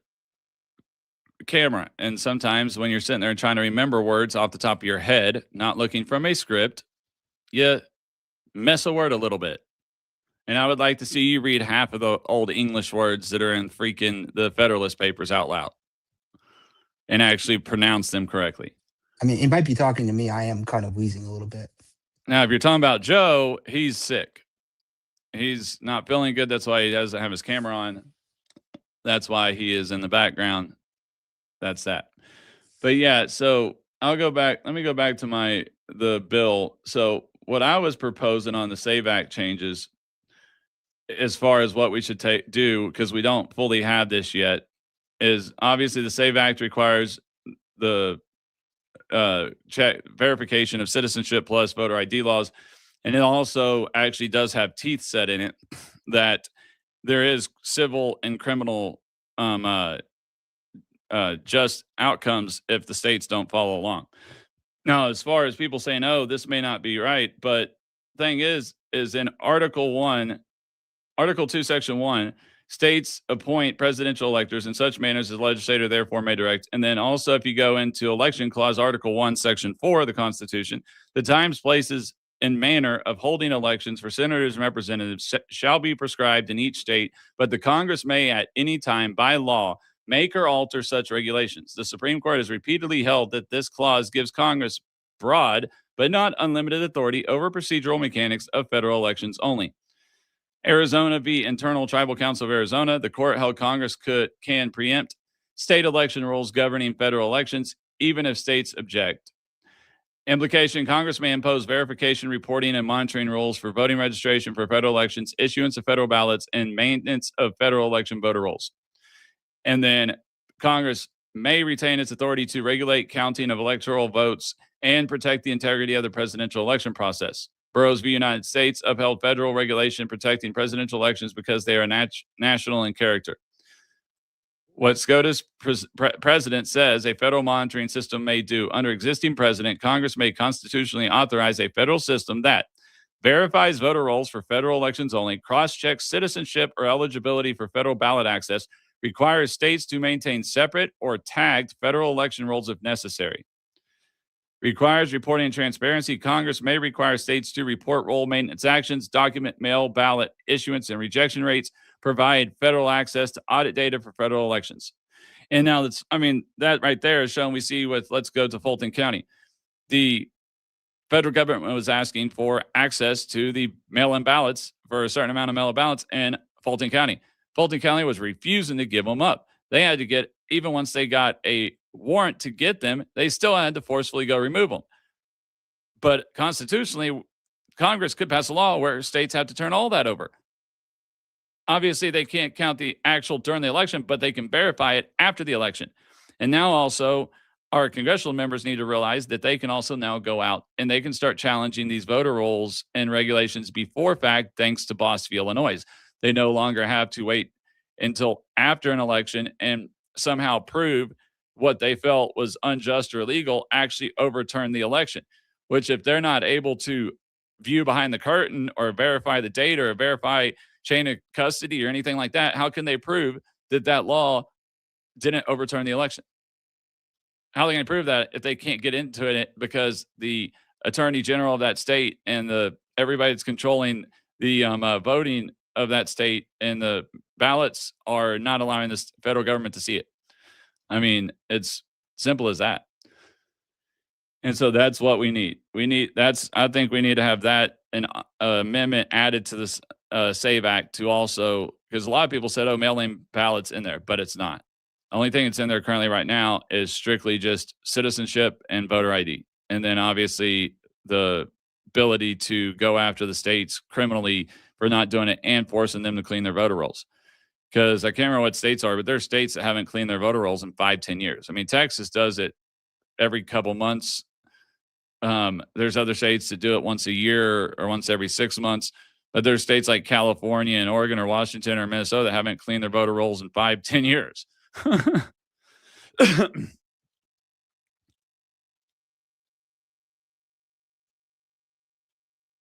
camera. And sometimes when you're sitting there and trying to remember words off the top of your head, not looking from a script, you mess a word a little bit. And I would like to see you read half of the old English words that are in freaking the Federalist Papers out loud and actually pronounce them correctly. I mean, he might be talking to me. I am kind of wheezing a little bit. Now, if you're talking about Joe, he's sick. He's not feeling good. That's why he doesn't have his camera on. That's why he is in the background. That's that. But yeah, so I'll go back. Let me go back to the bill. So what I was proposing on the SAVE Act changes, as far as what we should do, because we don't fully have this yet, is obviously the SAVE Act requires the verification of citizenship plus voter ID laws. And it also actually does have teeth set in it that there is civil and criminal just outcomes if the states don't follow along. Now, as far as people saying, "Oh, this may not be right," but thing is in Article 2, Section 1, states appoint presidential electors in such manners as the legislator therefore may direct. And then also, if you go into Election Clause, Article 1, Section 4 of the Constitution, the times, places, and manner of holding elections for senators and representatives shall be prescribed in each state, but the Congress may at any time by law make or alter such regulations. The Supreme Court has repeatedly held that this clause gives Congress broad but not unlimited authority over procedural mechanics of federal elections only. Arizona v. Internal Tribal Council of Arizona, the court held Congress can preempt state election rules governing federal elections, even if states object. Implication: Congress may impose verification, reporting, and monitoring rules for voting registration for federal elections, issuance of federal ballots, and maintenance of federal election voter rolls. And then Congress may retain its authority to regulate counting of electoral votes and protect the integrity of the presidential election process. Burroughs v. United States upheld federal regulation protecting presidential elections because they are national in character. What SCOTUS president says a federal monitoring system may do. Under existing precedent, Congress may constitutionally authorize a federal system that verifies voter rolls for federal elections only, cross-checks citizenship or eligibility for federal ballot access, requires states to maintain separate or tagged federal election rolls if necessary. Requires reporting and transparency. Congress may require states to report roll maintenance actions, document mail ballot issuance and rejection rates, provide federal access to audit data for federal elections. And now that right there is showing we see with, let's go to Fulton County. The federal government was asking for access to the mail-in ballots for a certain amount of mail-in ballots in Fulton County. Fulton County was refusing to give them up. They had to get, even once they got a warrant to get them, they still had to forcefully go remove them. But constitutionally, Congress could pass a law where states have to turn all that over. Obviously, they can't count the actual during the election, but they can verify it after the election. And now also, our congressional members need to realize that they can also now go out and they can start challenging these voter rolls and regulations before fact, thanks to Boss v. Illinois. They no longer have to wait until after an election and somehow prove what they felt was unjust or illegal, actually overturn the election, which if they're not able to view behind the curtain or verify the data or verify chain of custody or anything like that, how can they prove that that law didn't overturn the election? How are they going to prove that if they can't get into it because the attorney general of that state and everybody that's controlling the voting of that state and the ballots are not allowing the federal government to see it? I mean, it's simple as that. And so that's what we need. I think we need to have that an amendment added to this SAVE Act to also, because a lot of people said, oh, mail-in ballots in there, but it's not. The only thing that's in there currently right now is strictly just citizenship and voter ID. And then obviously the ability to go after the states criminally for not doing it and forcing them to clean their voter rolls. Because I can't remember what states are, but there's states that haven't cleaned their voter rolls in 5-10 years. I mean, Texas does it every couple months. There's other states that do it once a year or once every 6 months. But there's states like California and Oregon or Washington or Minnesota that haven't cleaned their voter rolls in 5-10 years.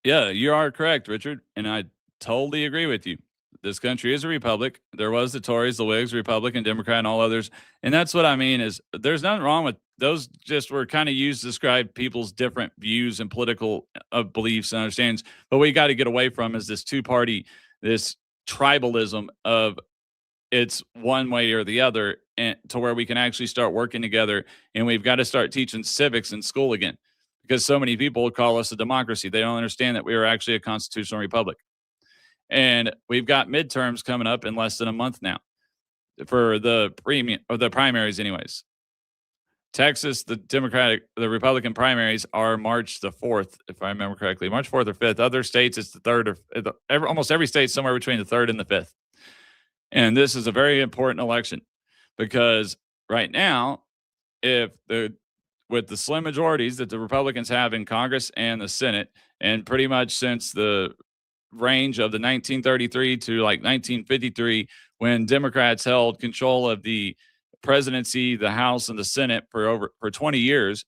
Yeah, you are correct, Richard. And I totally agree with you. This country is a republic. There was the Tories, the Whigs, Republican, Democrat, and all others. And that's what I mean is there's nothing wrong with those. Just were kind of used to describe people's different views and political beliefs and understandings. But what you got to get away from is this two-party, this tribalism of it's one way or the other, and to where we can actually start working together. And we've got to start teaching civics in school again, because so many people call us a democracy. They don't understand that we are actually a constitutional republic. And we've got midterms coming up in less than a month now for the primaries anyways. Texas, the Republican primaries are March the 4th, if I remember correctly, March 4th or 5th. Other states, it's the 3rd or almost every state somewhere between the 3rd and the 5th. And this is a very important election because right now, with the slim majorities that the Republicans have in Congress and the Senate, and pretty much since the range of the 1933 to like 1953, when Democrats held control of the presidency, the House, and the Senate for 20 years.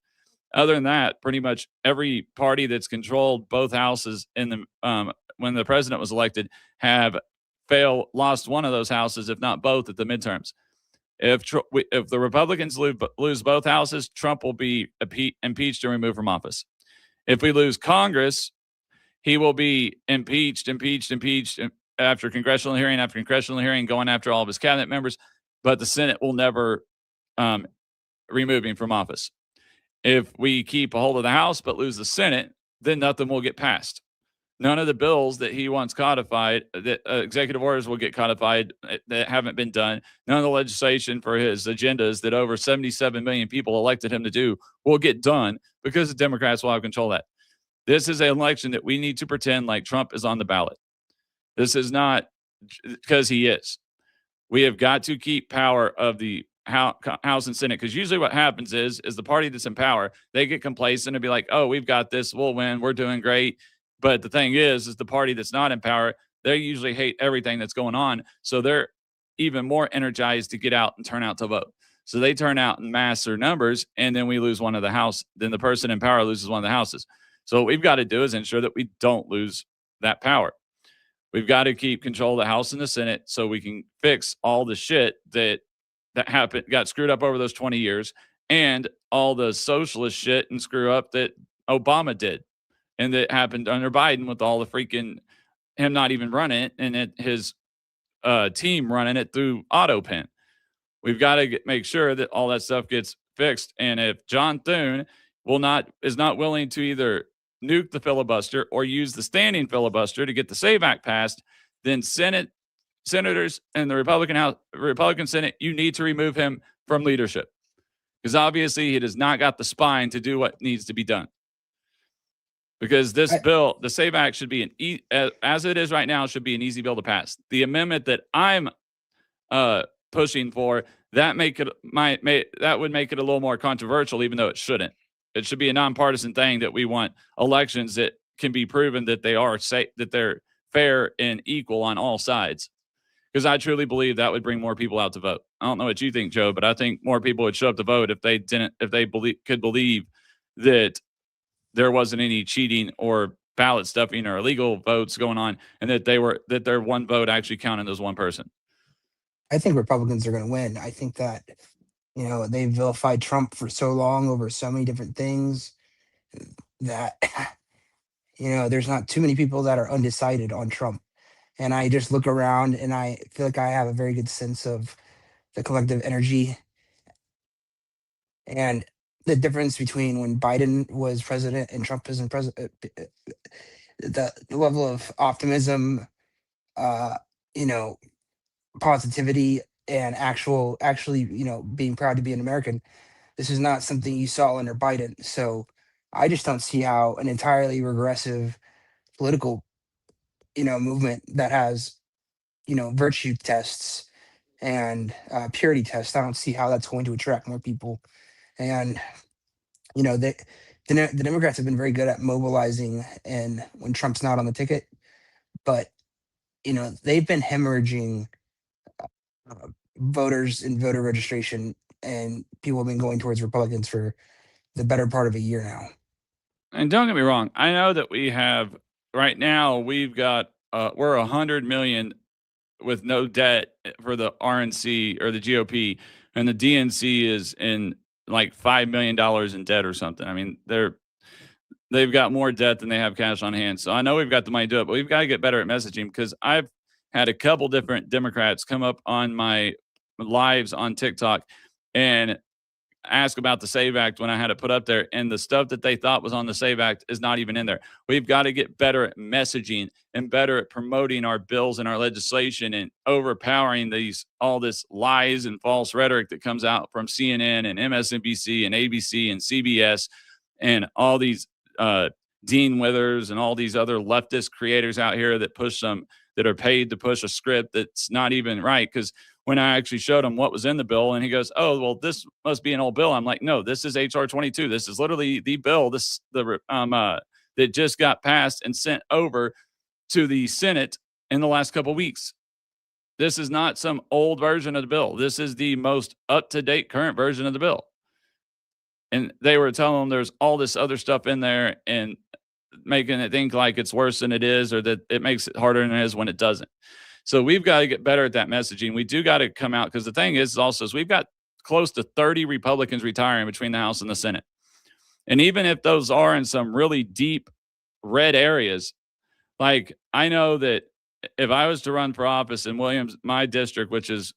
Other than that, pretty much every party that's controlled both houses in the when the president was elected have lost one of those houses, if not both, at the midterms. If the Republicans lose both houses, Trump will be impeached and removed from office. If we lose Congress, he will be impeached after congressional hearing, going after all of his cabinet members. But the Senate will never remove him from office. If we keep a hold of the House but lose the Senate, then nothing will get passed. None of the bills that he wants codified, that executive orders will get codified that haven't been done. None of the legislation for his agendas that over 77 million people elected him to do will get done because the Democrats will have control of that. This is an election that we need to pretend like Trump is on the ballot. This is not because he is. We have got to keep power of the House and Senate, because usually what happens is the party that's in power, they get complacent and be like, oh, we've got this, we'll win, we're doing great. But the thing is the party that's not in power, they usually hate everything that's going on. So they're even more energized to get out and turn out to vote. So they turn out in mass or numbers, and then we lose one of the House. Then the person in power loses one of the houses. So what we've got to do is ensure that we don't lose that power. We've got to keep control of the House and the Senate so we can fix all the shit that happened, got screwed up over those 20 years, and all the socialist shit and screw up that Obama did. And that happened under Biden with all the freaking him not even running it and his team running it through auto pen. We've got to make sure that all that stuff gets fixed. And if John Thune is not willing to either nuke the filibuster or use the standing filibuster to get the SAVE Act passed, then senators and the Republican Senate, you need to remove him from leadership, because obviously he does not got the spine to do what needs to be done. Because this bill, the SAVE Act, should be as it is right now, should be an easy bill to pass. The amendment that I'm pushing for, that would make it a little more controversial, even though it shouldn't. It should be a nonpartisan thing that we want elections that can be proven that they're fair and equal on all sides. Because I truly believe that would bring more people out to vote. I don't know what you think, Joe, but I think more people would show up to vote if they could believe that there wasn't any cheating or ballot stuffing or illegal votes going on, and that their one vote actually counted as one person. I think Republicans are going to win. I think that, they vilified Trump for so long over so many different things that, there's not too many people that are undecided on Trump. And I just look around and I feel like I have a very good sense of the collective energy and the difference between when Biden was president and Trump isn't president. The level of optimism, positivity, and actually, being proud to be an American. This is not something you saw under Biden. So I just don't see how an entirely regressive political, movement that has, virtue tests and purity tests, I don't see how that's going to attract more people. And, the Democrats have been very good at mobilizing and when Trump's not on the ticket, but, they've been hemorrhaging voters in voter registration, and people have been going towards Republicans for the better part of a year now. And don't get me wrong, I know that we have right now, we've got we're 100 million with no debt for the RNC or the GOP, and the DNC is in like $5 million in debt or something. I mean, they've got more debt than they have cash on hand. So I know we've got the money to do it, but we've got to get better at messaging, because I've had a couple different Democrats come up on my lives on TikTok and ask about the SAVE Act when I had it put up there, and the stuff that they thought was on the SAVE Act is not even in there. We've got to get better at messaging and better at promoting our bills and our legislation and overpowering all this lies and false rhetoric that comes out from CNN and MSNBC and ABC and CBS and all these Dean Withers and all these other leftist creators out here that are paid to push a script that's not even right. Because when I actually showed him what was in the bill, and he goes, oh, well, this must be an old bill. I'm like, no, this is HR 22. This is literally the bill that just got passed and sent over to the Senate in the last couple of weeks. This is not some old version of the bill. This is the most up-to-date current version of the bill. And they were telling them there's all this other stuff in there and making it think like it's worse than it is, or that it makes it harder than it is when it doesn't. So we've got to get better at that messaging. We do got to come out, because the thing is also we've got close to 30 Republicans retiring between the House and the Senate. And even if those are in some really deep red areas, like I know that if I was to run for office in Williams, my district, which is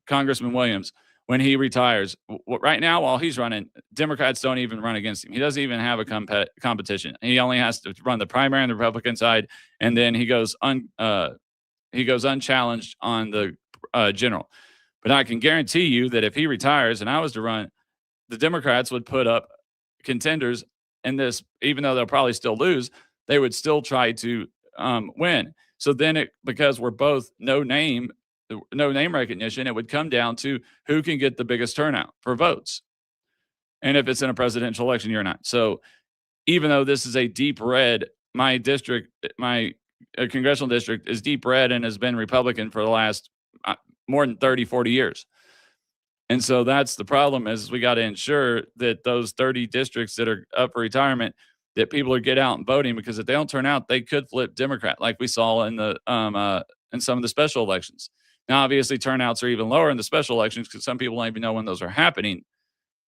Congressman Williams, when he retires, right now while he's running, Democrats don't even run against him. He doesn't even have a competition. He only has to run the primary on the Republican side, and then he goes unchallenged on the general. But I can guarantee you that if he retires and I was to run, the Democrats would put up contenders in this, even though they'll probably still lose, they would still try to win. So then because we're both no name recognition, it would come down to who can get the biggest turnout for votes. And if it's in a presidential election, you're not. So even though this is a deep red, my district, my congressional district is deep red and has been Republican for the last more than 30, 40 years. And so that's the problem, is we got to ensure that those 30 districts that are up for retirement, that people are get out and voting, because if they don't turn out, they could flip Democrat, like we saw in the in some of the special elections. Now, obviously, turnouts are even lower in the special elections because some people don't even know when those are happening.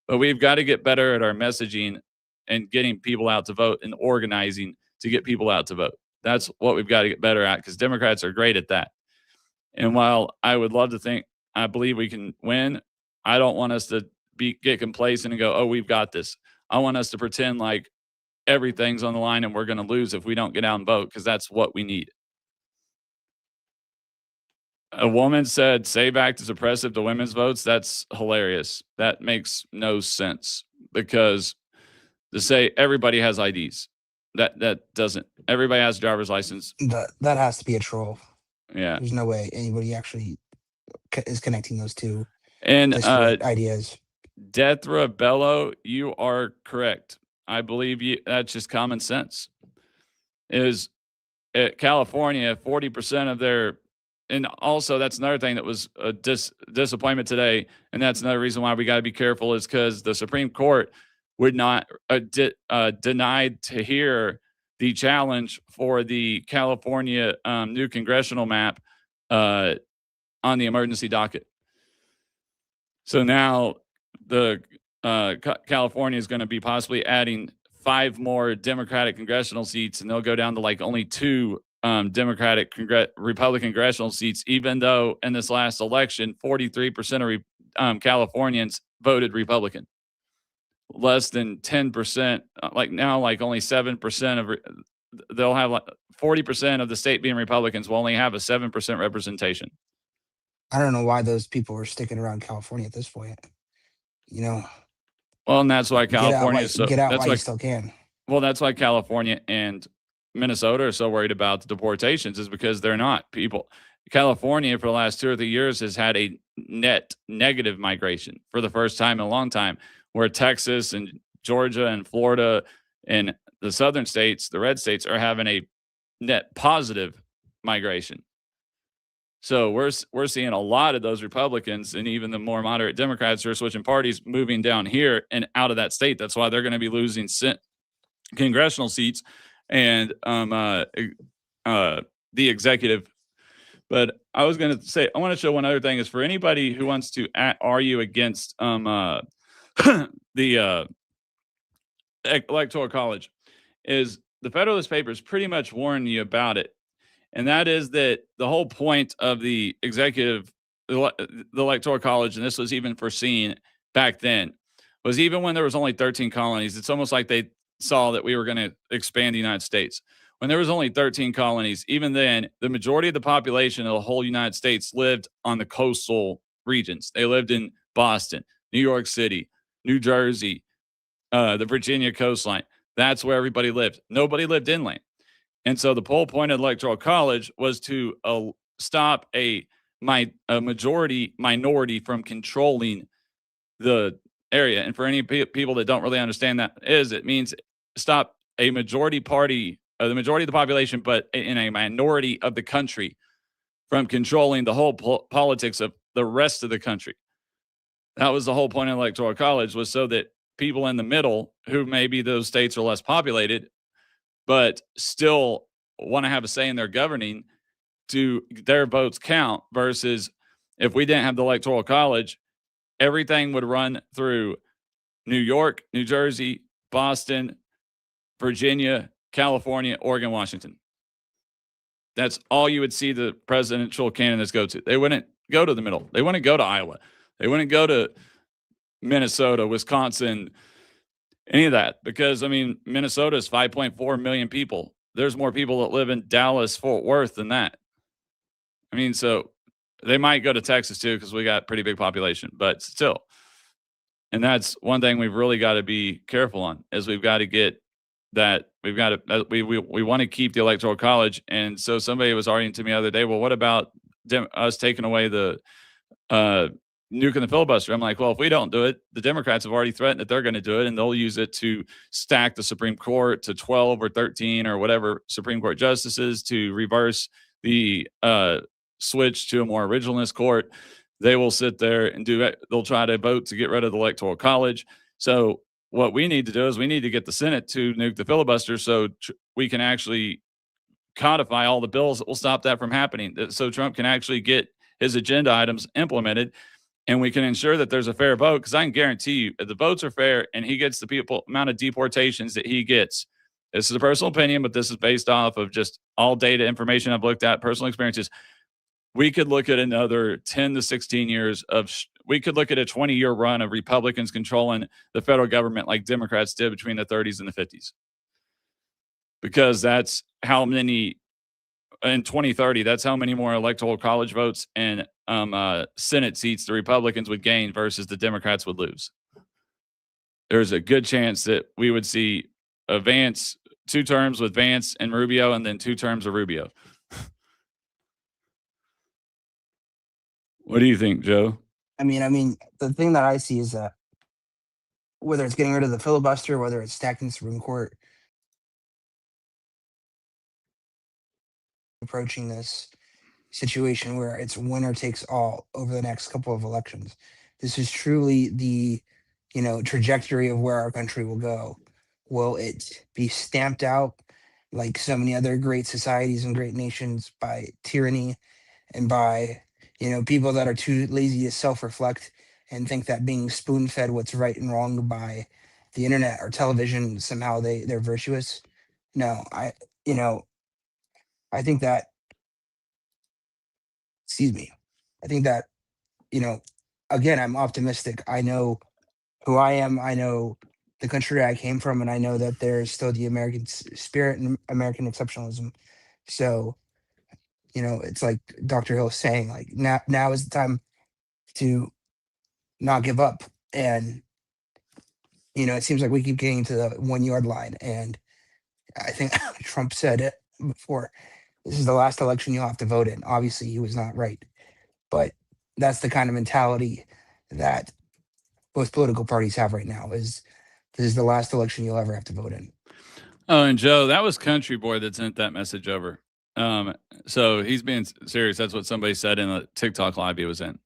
But we've got to get better at our messaging and getting people out to vote and organizing to get people out to vote. That's what we've got to get better at, because Democrats are great at that. And while I would love to think, I believe we can win, I don't want us to get complacent and go, oh, we've got this. I want us to pretend like everything's on the line and we're going to lose if we don't get out and vote, because that's what we need. A woman said SAVE Act is oppressive to women's votes. That's hilarious. That makes no sense, because to say everybody has IDs, that doesn't. Everybody has a driver's license. That has to be a troll. Yeah. There's no way anybody actually is connecting those two And ideas. Deathra Bello, you are correct. I believe you. That's just common sense. Is California 40% of their, and also that's another thing that was a disappointment today, and that's another reason why we got to be careful, is because the Supreme Court would not denied to hear the challenge for the California new congressional map on the emergency docket. So now the California is going to be possibly adding 5 more Democratic congressional seats, and they'll go down to like only 2 Republican congressional seats, even though in this last election, 43% of Californians voted Republican. Less than 10%, like now, like only 7% of, they'll have like 40% of the state being Republicans will only have a 7% representation. I don't know why those people are sticking around California at this point. You know. Well, and that's why California is so. Get out while you still can. Well, that's why California and Minnesota are so worried about the deportations, is because they're not people. California for the last 2 or 3 years has had a net negative migration for the first time in a long time, where Texas and Georgia and Florida and the southern states, the red states, are having a net positive migration. So we're seeing a lot of those Republicans and even the more moderate Democrats who are switching parties moving down here and out of that state. That's why they're going to be losing congressional seats and the executive. But I was going to say, I want to show one other thing, is for anybody who wants to argue against the Electoral College, is the Federalist Papers pretty much warn you about it. And that is that the whole point of the Electoral College, and this was even foreseen back then, was even when there was only 13 colonies, it's almost like they saw that we were going to expand the United States. When there was only 13 colonies, even then, the majority of the population of the whole United States lived on the coastal regions. They lived in Boston, New York City, New Jersey, the Virginia coastline. That's where everybody lived. Nobody lived inland. And so the whole point of the Electoral College was to stop a minority from controlling the area. And for any people that don't really understand that, it means stop a majority party, the majority of the population, but in a minority of the country, from controlling the whole politics of the rest of the country. That was the whole point of electoral college, was so that people in the middle, who maybe those states are less populated, but still want to have a say in their governing, to their votes count, versus if we didn't have the electoral college, everything would run through New York, New Jersey, Boston, Virginia, California, Oregon, Washington. That's all you would see the presidential candidates go to. They wouldn't go to the middle. They wouldn't go to Iowa. They wouldn't go to Minnesota, Wisconsin, any of that, because, I mean, Minnesota is 5.4 million people. There's more people that live in Dallas, Fort Worth than that. I mean, so they might go to Texas too, because we got pretty big population, but still. And that's one thing we've really got to be careful on, is we've got to get that. We've got to, we want to keep the electoral college. And so somebody was arguing to me the other day, well, what about us taking away the nuking the filibuster? I'm like, well, if we don't do it, the Democrats have already threatened that they're going to do it, and they'll use it to stack the Supreme Court to 12 or 13 or whatever Supreme Court justices, to reverse the switch to a more originalist court. They will sit there and they'll try to vote to get rid of the electoral college. So what we need to do is we need to get the Senate to nuke the filibuster, so we can actually codify all the bills that will stop that from happening, so Trump can actually get his agenda items implemented, and we can ensure that there's a fair vote. Because I can guarantee you, if the votes are fair and he gets the amount of deportations that he gets, this is a personal opinion, but this is based off of just all data information I've looked at, personal experiences, we could look at another 10 to 16 years of, we could look at a 20-year run of Republicans controlling the federal government like Democrats did between the 30s and the 50s. Because that's how many, in 2030, that's how many more electoral college votes and Senate seats the Republicans would gain versus the Democrats would lose. There's a good chance that we would see a Vance, 2 terms with Vance and Rubio, and then 2 terms of Rubio. What do you think, Joe? I mean, the thing that I see is that whether it's getting rid of the filibuster, whether it's stacking the Supreme Court, approaching this situation where it's winner takes all over the next couple of elections. This is truly the, trajectory of where our country will go. Will it be stamped out like so many other great societies and great nations by tyranny and by, people that are too lazy to self-reflect and think that being spoon-fed what's right and wrong by the internet or television, somehow they're virtuous? No, I think that, I think that, again, I'm optimistic. I know who I am. I know the country I came from, and I know that there's still the American spirit and American exceptionalism. So, it's like Dr. Hill is saying, like, now is the time to not give up. And, it seems like we keep getting to the 1 yard line. And I think Trump said it before, this is the last election you'll have to vote in. Obviously, he was not right. But that's the kind of mentality that both political parties have right now, is this is the last election you'll ever have to vote in. Oh, and Joe, that was Country Boy that sent that message over. So he's being serious. That's what somebody said in a TikTok live he was in.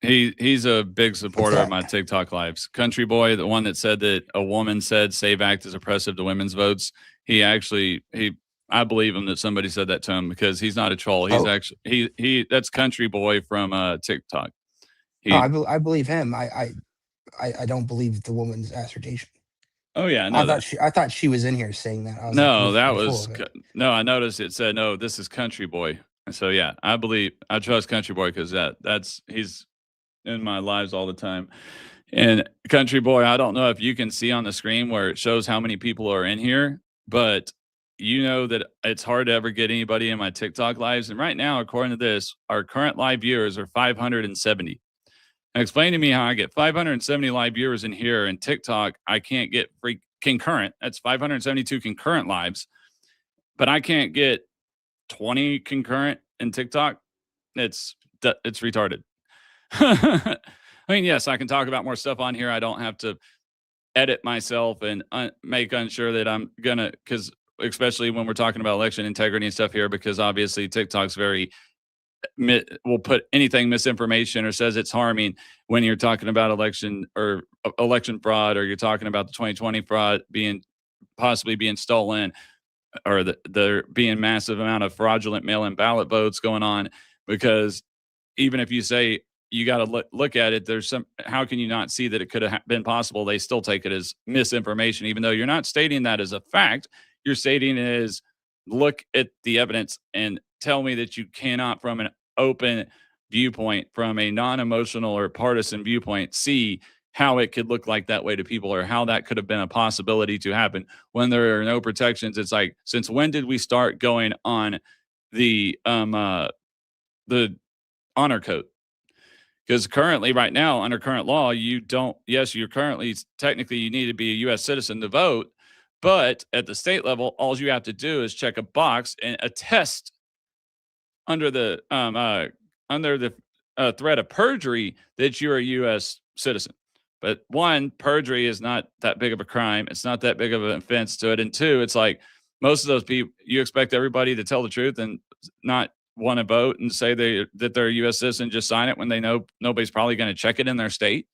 He's a big supporter of my TikTok lives. Country Boy, the one that said that a woman said SAVE Act is oppressive to women's votes. I believe him that somebody said that to him, because he's not a troll. He's actually that's Country Boy from TikTok. I believe him. I don't believe the woman's assertion. Oh yeah, I thought she was in here saying that. I noticed it said, no, this is Country Boy. So yeah, I trust Country Boy, because he's in my lives all the time. And Country Boy, I don't know if you can see on the screen where it shows how many people are in here, but you know that it's hard to ever get anybody in my TikTok lives. And right now, according to this, our current live viewers are 570. Now, explain to me how I get 570 live viewers in here, and TikTok, I can't get free concurrent. That's 572 concurrent lives, but I can't get 20 concurrent in TikTok. It's retarded. I mean, yes, I can talk about more stuff on here. I don't have to edit myself and make unsure that I'm gonna, because especially when we're talking about election integrity and stuff here, because obviously TikTok's will put anything misinformation or says it's harming when you're talking about election or election fraud, or you're talking about the 2020 fraud possibly being stolen, or there being massive amount of fraudulent mail-in ballot votes going on. Because even if you say you got to look at it, how can you not see that it could have been possible? They still take it as misinformation, even though you're not stating that as a fact. You're stating it as, look at the evidence and tell me that you cannot, from an open viewpoint, from a non-emotional or partisan viewpoint, see how it could look like that way to people, or how that could have been a possibility to happen when there are no protections. It's like, since when did we start going on the honor code? Because currently, right now, under current law, you're currently, technically, you need to be a U.S. citizen to vote. But at the state level, all you have to do is check a box and attest under the threat of perjury that you're a U.S. citizen. But one, perjury is not that big of a crime. It's not that big of an offense to it. And two, it's like, most of those people, you expect everybody to tell the truth and not want to vote and say that they're a U.S. citizen, just sign it when they know nobody's probably going to check it in their state.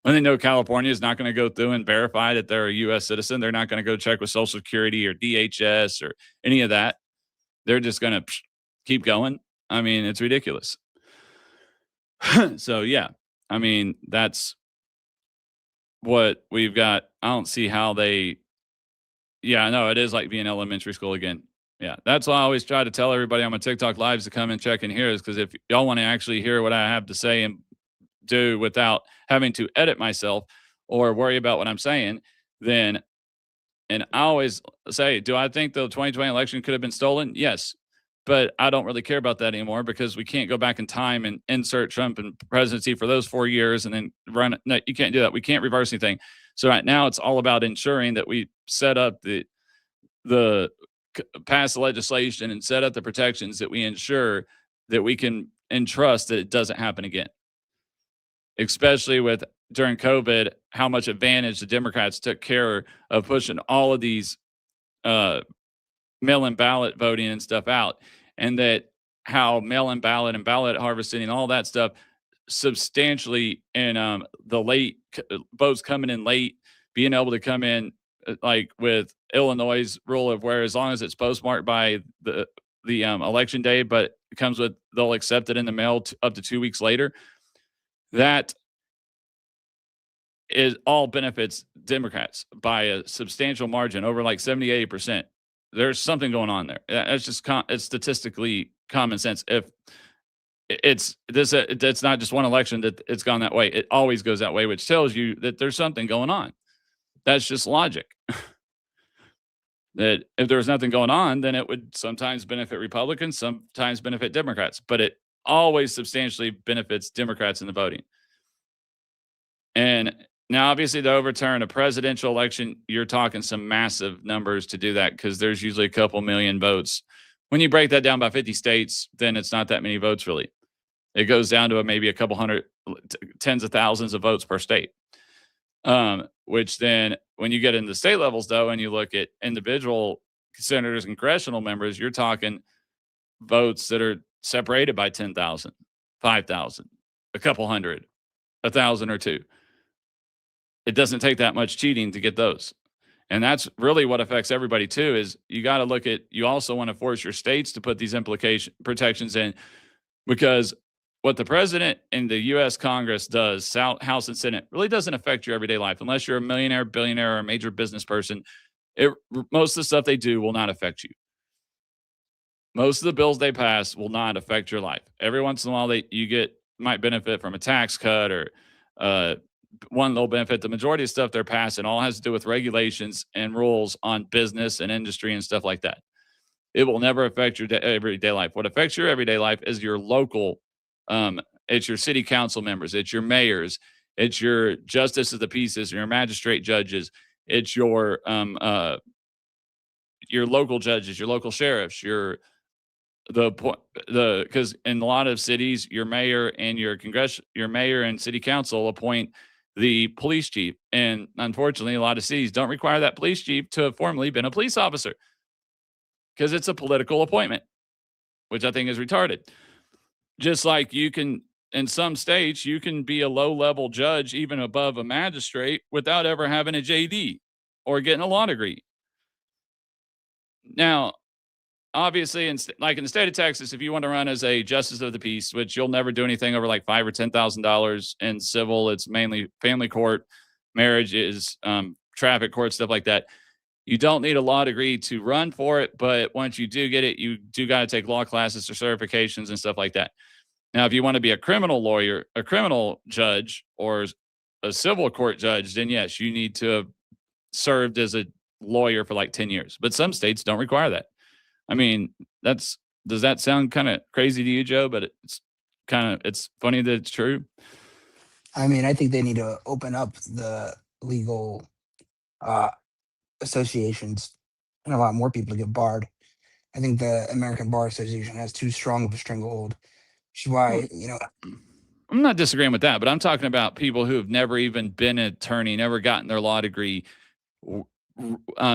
When they know California is not going to go through and verify that they're a U.S. citizen, they're not going to go check with Social Security or DHS or any of that. They're just going to keep going. I mean, it's ridiculous. So, yeah, I mean, that's what we've got. I don't see how I know it is like being elementary school again. Yeah, that's why I always try to tell everybody on my TikTok lives to come and check in here, is because if y'all want to actually hear what I have to say and do without having to edit myself or worry about what I'm saying, then, and I always say, do I think the 2020 election could have been stolen? Yes. But I don't really care about that anymore, because we can't go back in time and insert Trump in presidency for those 4 years and then run it. No, you can't do that. We can't reverse anything. So right now it's all about ensuring that we set up pass the legislation and set up the protections that we ensure that we can entrust that it doesn't happen again. Especially with, during COVID, how much advantage the Democrats took care of pushing all of these mail-in ballot voting and stuff out, and that how mail-in ballot and ballot harvesting and all that stuff substantially, and the late votes coming in late, being able to come in like with Illinois' rule of where, as long as it's postmarked by the election day, but it comes with, they'll accept it in the mail up to 2 weeks later. That is all benefits Democrats by a substantial margin, over like 70-80%. There's something going on there. It's just it's statistically common sense. If it's not just one election that it's gone that way. It always goes that way, which tells you that there's something going on. That's just logic. That if there's nothing going on, then it would sometimes benefit Republicans, sometimes benefit Democrats, but it always substantially benefits Democrats in the voting. And now, obviously, to overturn a presidential election, you're talking some massive numbers to do that, because there's usually a couple million votes. When you break that down by 50 states, then it's not that many votes, really. It goes down to maybe a couple hundred, tens of thousands of votes per state. Which then, when you get into state levels, though, and you look at individual senators and congressional members, you're talking votes that are separated by 10,000, 5,000, a couple hundred, 1,000 or two. It doesn't take that much cheating to get those. And that's really what affects everybody too, is you got to look at, you also want to force your states to put these protections in, because what the president and the U.S. Congress does, House and Senate, really doesn't affect your everyday life. Unless you're a millionaire, billionaire, or a major business person, most of the stuff they do will not affect you. Most of the bills they pass will not affect your life. Every once in a while, might benefit from a tax cut or one little benefit. The majority of stuff they're passing all has to do with regulations and rules on business and industry and stuff like that. It will never affect your everyday life. What affects your everyday life is your local, it's your city council members, it's your mayors, it's your justice of the peace, your magistrate judges, it's your local judges, your local sheriffs, because in a lot of cities, your mayor and your mayor and city council appoint the police chief. And unfortunately, a lot of cities don't require that police chief to have formerly been a police officer. because it's a political appointment, which I think is retarded. Just like you can, in some states, you can be a low-level judge, even above a magistrate, without ever having a JD or getting a law degree. Now, obviously, like in the state of Texas, if you want to run as a justice of the peace, which you'll never do anything over like $5,000 or $10,000 in civil, it's mainly family court, marriage is traffic court, stuff like that. You don't need a law degree to run for it, but once you do get it, you do got to take law classes or certifications and stuff like that. Now, if you want to be a criminal lawyer, a criminal judge, or a civil court judge, then yes, you need to have served as a lawyer for like 10 years. But some states don't require that. I mean, does that sound kind of crazy to you, Joe? But it's funny that it's true. I mean, I think they need to open up the legal associations and allow more people to get barred. I think the American Bar Association has too strong of a stranglehold, which is why, I'm not disagreeing with that, but I'm talking about people who have never even been an attorney, never gotten their law degree,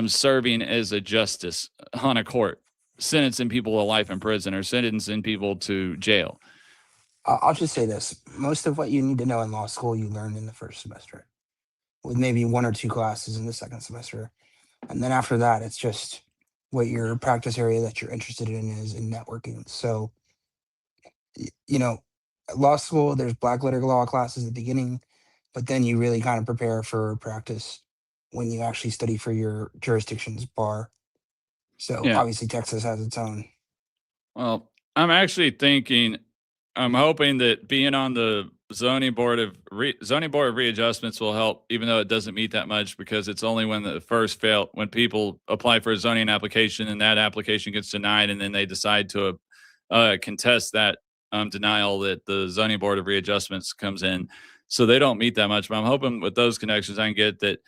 serving as a justice on a court, sentencing people to life in prison or sentencing people to jail. I'll just say this. Most of what you need to know in law school, you learn in the first semester, with maybe 1 or 2 classes in the second semester. And then after that, it's just what your practice area that you're interested in is in networking. So, law school, there's black letter law classes at the beginning, but then you really kind of prepare for practice when you actually study for your jurisdiction's bar. So Yeah. obviously Texas has its own. Well, I'm hoping that being on the zoning board of readjustments will help, even though it doesn't meet that much, because it's only when when people apply for a zoning application and that application gets denied, and then they decide to contest that denial, that the zoning board of readjustments comes in. So they don't meet that much, but I'm hoping with those connections I can get that.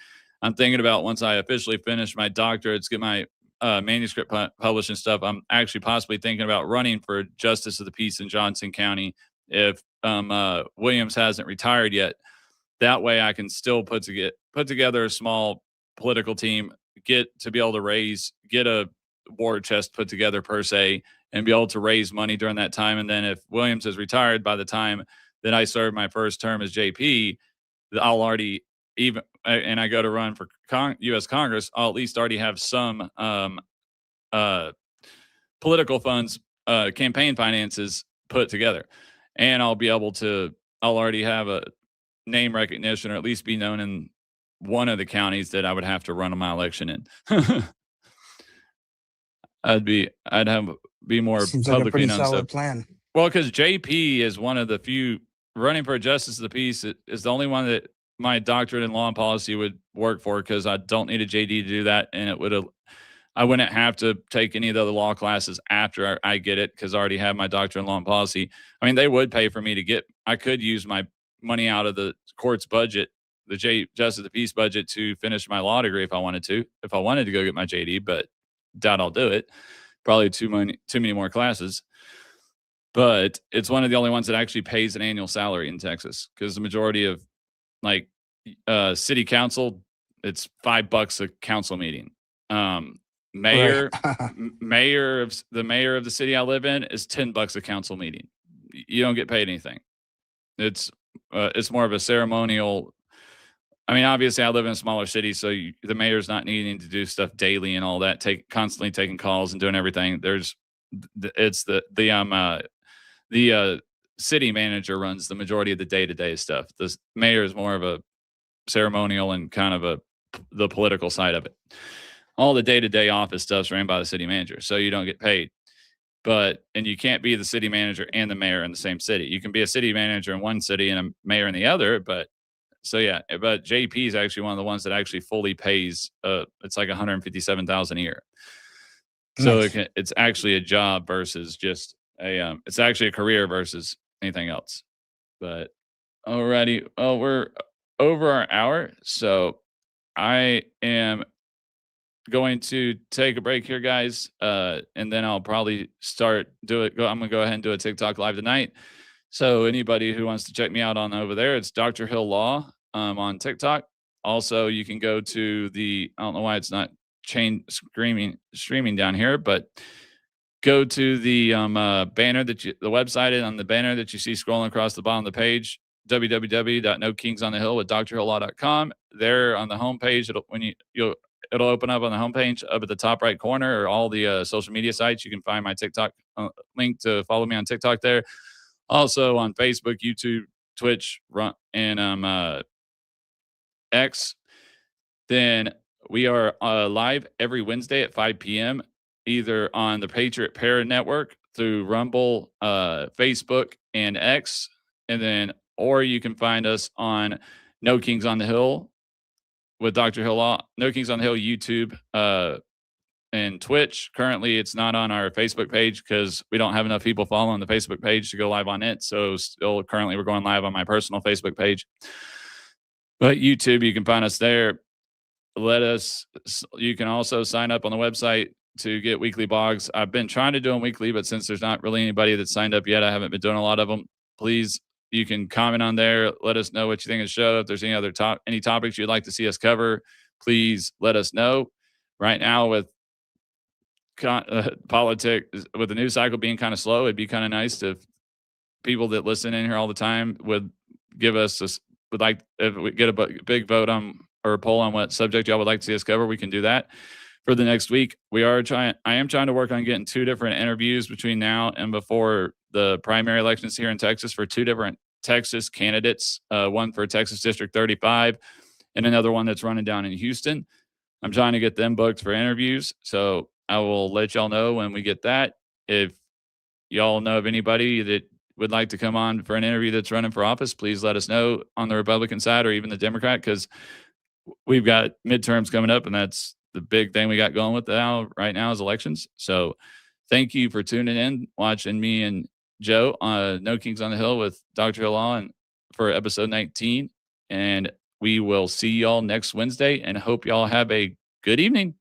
I'm thinking about, once I officially finish my doctorates, get my manuscript published and stuff, I'm actually possibly thinking about running for justice of the peace in Johnson County if Williams hasn't retired yet. That way I can still put together a small political team, get a war chest put together per se, and be able to raise money during that time. And then if Williams is retired by the time that I serve my first term as JP, I'll already, and I go to run for U.S. Congress, I'll at least already have some political funds, campaign finances put together. And I'll already have a name recognition, or at least be known in one of the counties that I would have to run my election in. I'd be more Seems like a publicly pretty known. solid plan. Well, because JP is one of the few running for justice of the peace, is the only one that my doctorate in law and policy would work for, because I don't need a JD to do that. And I wouldn't have to take any of the other law classes after I get it, because I already have my doctorate in law and policy. I mean, they would pay for me I could use my money out of the court's budget, the Justice of the Peace budget, to finish my law degree if I wanted to go get my JD, but doubt I'll do it. Probably too many more classes. But it's one of the only ones that actually pays an annual salary in Texas, because the majority of city council, it's $5 a council meeting. Mayor of the city I live in is $10 a council meeting. You don't get paid anything. It's more of a ceremonial. I mean, obviously I live in a smaller city, so the mayor's not needing to do stuff daily and all that, constantly taking calls and doing everything. The city manager runs the majority of the day-to-day stuff. The mayor is more of a ceremonial and kind of the political side of it. All the day-to-day office stuff's ran by the city manager, so you don't get paid. And you can't be the city manager and the mayor in the same city. You can be a city manager in one city and a mayor in the other, but JP is actually one of the ones that actually fully pays. It's like $157,000 a year. So nice. It's actually a job versus just it's actually a career versus anything else. But alrighty, well, we're over our hour, so I am going to take a break here, guys, and then I'll probably I'm gonna go ahead and do a TikTok live tonight. So anybody who wants to check me out on over there, it's Dr. Hill Law on TikTok. Also, you can go to I don't know why it's not streaming down here, but go to the banner the website, and on the banner that you see scrolling across the bottom of the page, www.nokingsonthehillwithdrhillaw.com. There on the homepage, it'll open up on the homepage up at the top right corner, or all the social media sites. You can find my TikTok link to follow me on TikTok there. Also on Facebook, YouTube, Twitch, and X. Then we are live every Wednesday at 5 p.m. either on the Patriot Para Network through Rumble, Facebook, and X, and then or you can find us on No Kings on the Hill with Dr. Hill Law, No Kings on the Hill YouTube, and Twitch. Currently, it's not on our Facebook page because we don't have enough people following the Facebook page to go live on it. So still currently we're going live on my personal Facebook page. But YouTube, you can find us there. You can also sign up on the website to get weekly blogs. I've been trying to do them weekly, but since there's not really anybody that's signed up yet, I haven't been doing a lot of them. Please, you can comment on there. Let us know what you think of the show. If there's any other any topics you'd like to see us cover, please let us know. Right now, with politics, with the news cycle being kind of slow, it'd be kind of nice if people that listen in here all the time would give us if we get a big vote on or a poll on what subject y'all would like to see us cover, we can do that for the next week. I am trying to work on getting 2 different interviews between now and before the primary elections here in Texas for 2 different Texas candidates, one for Texas District 35 and another one that's running down in Houston. I'm trying to get them booked for interviews. So I will let y'all know when we get that. If y'all know of anybody that would like to come on for an interview that's running for office, please let us know on the Republican side or even the Democrat, because we've got midterms coming up, and that's the big thing we got going with right now is elections. So thank you for tuning in, watching me and Joe on No Kings on the Hill with Dr. Hill Law and for episode 19. And we will see y'all next Wednesday, and hope y'all have a good evening.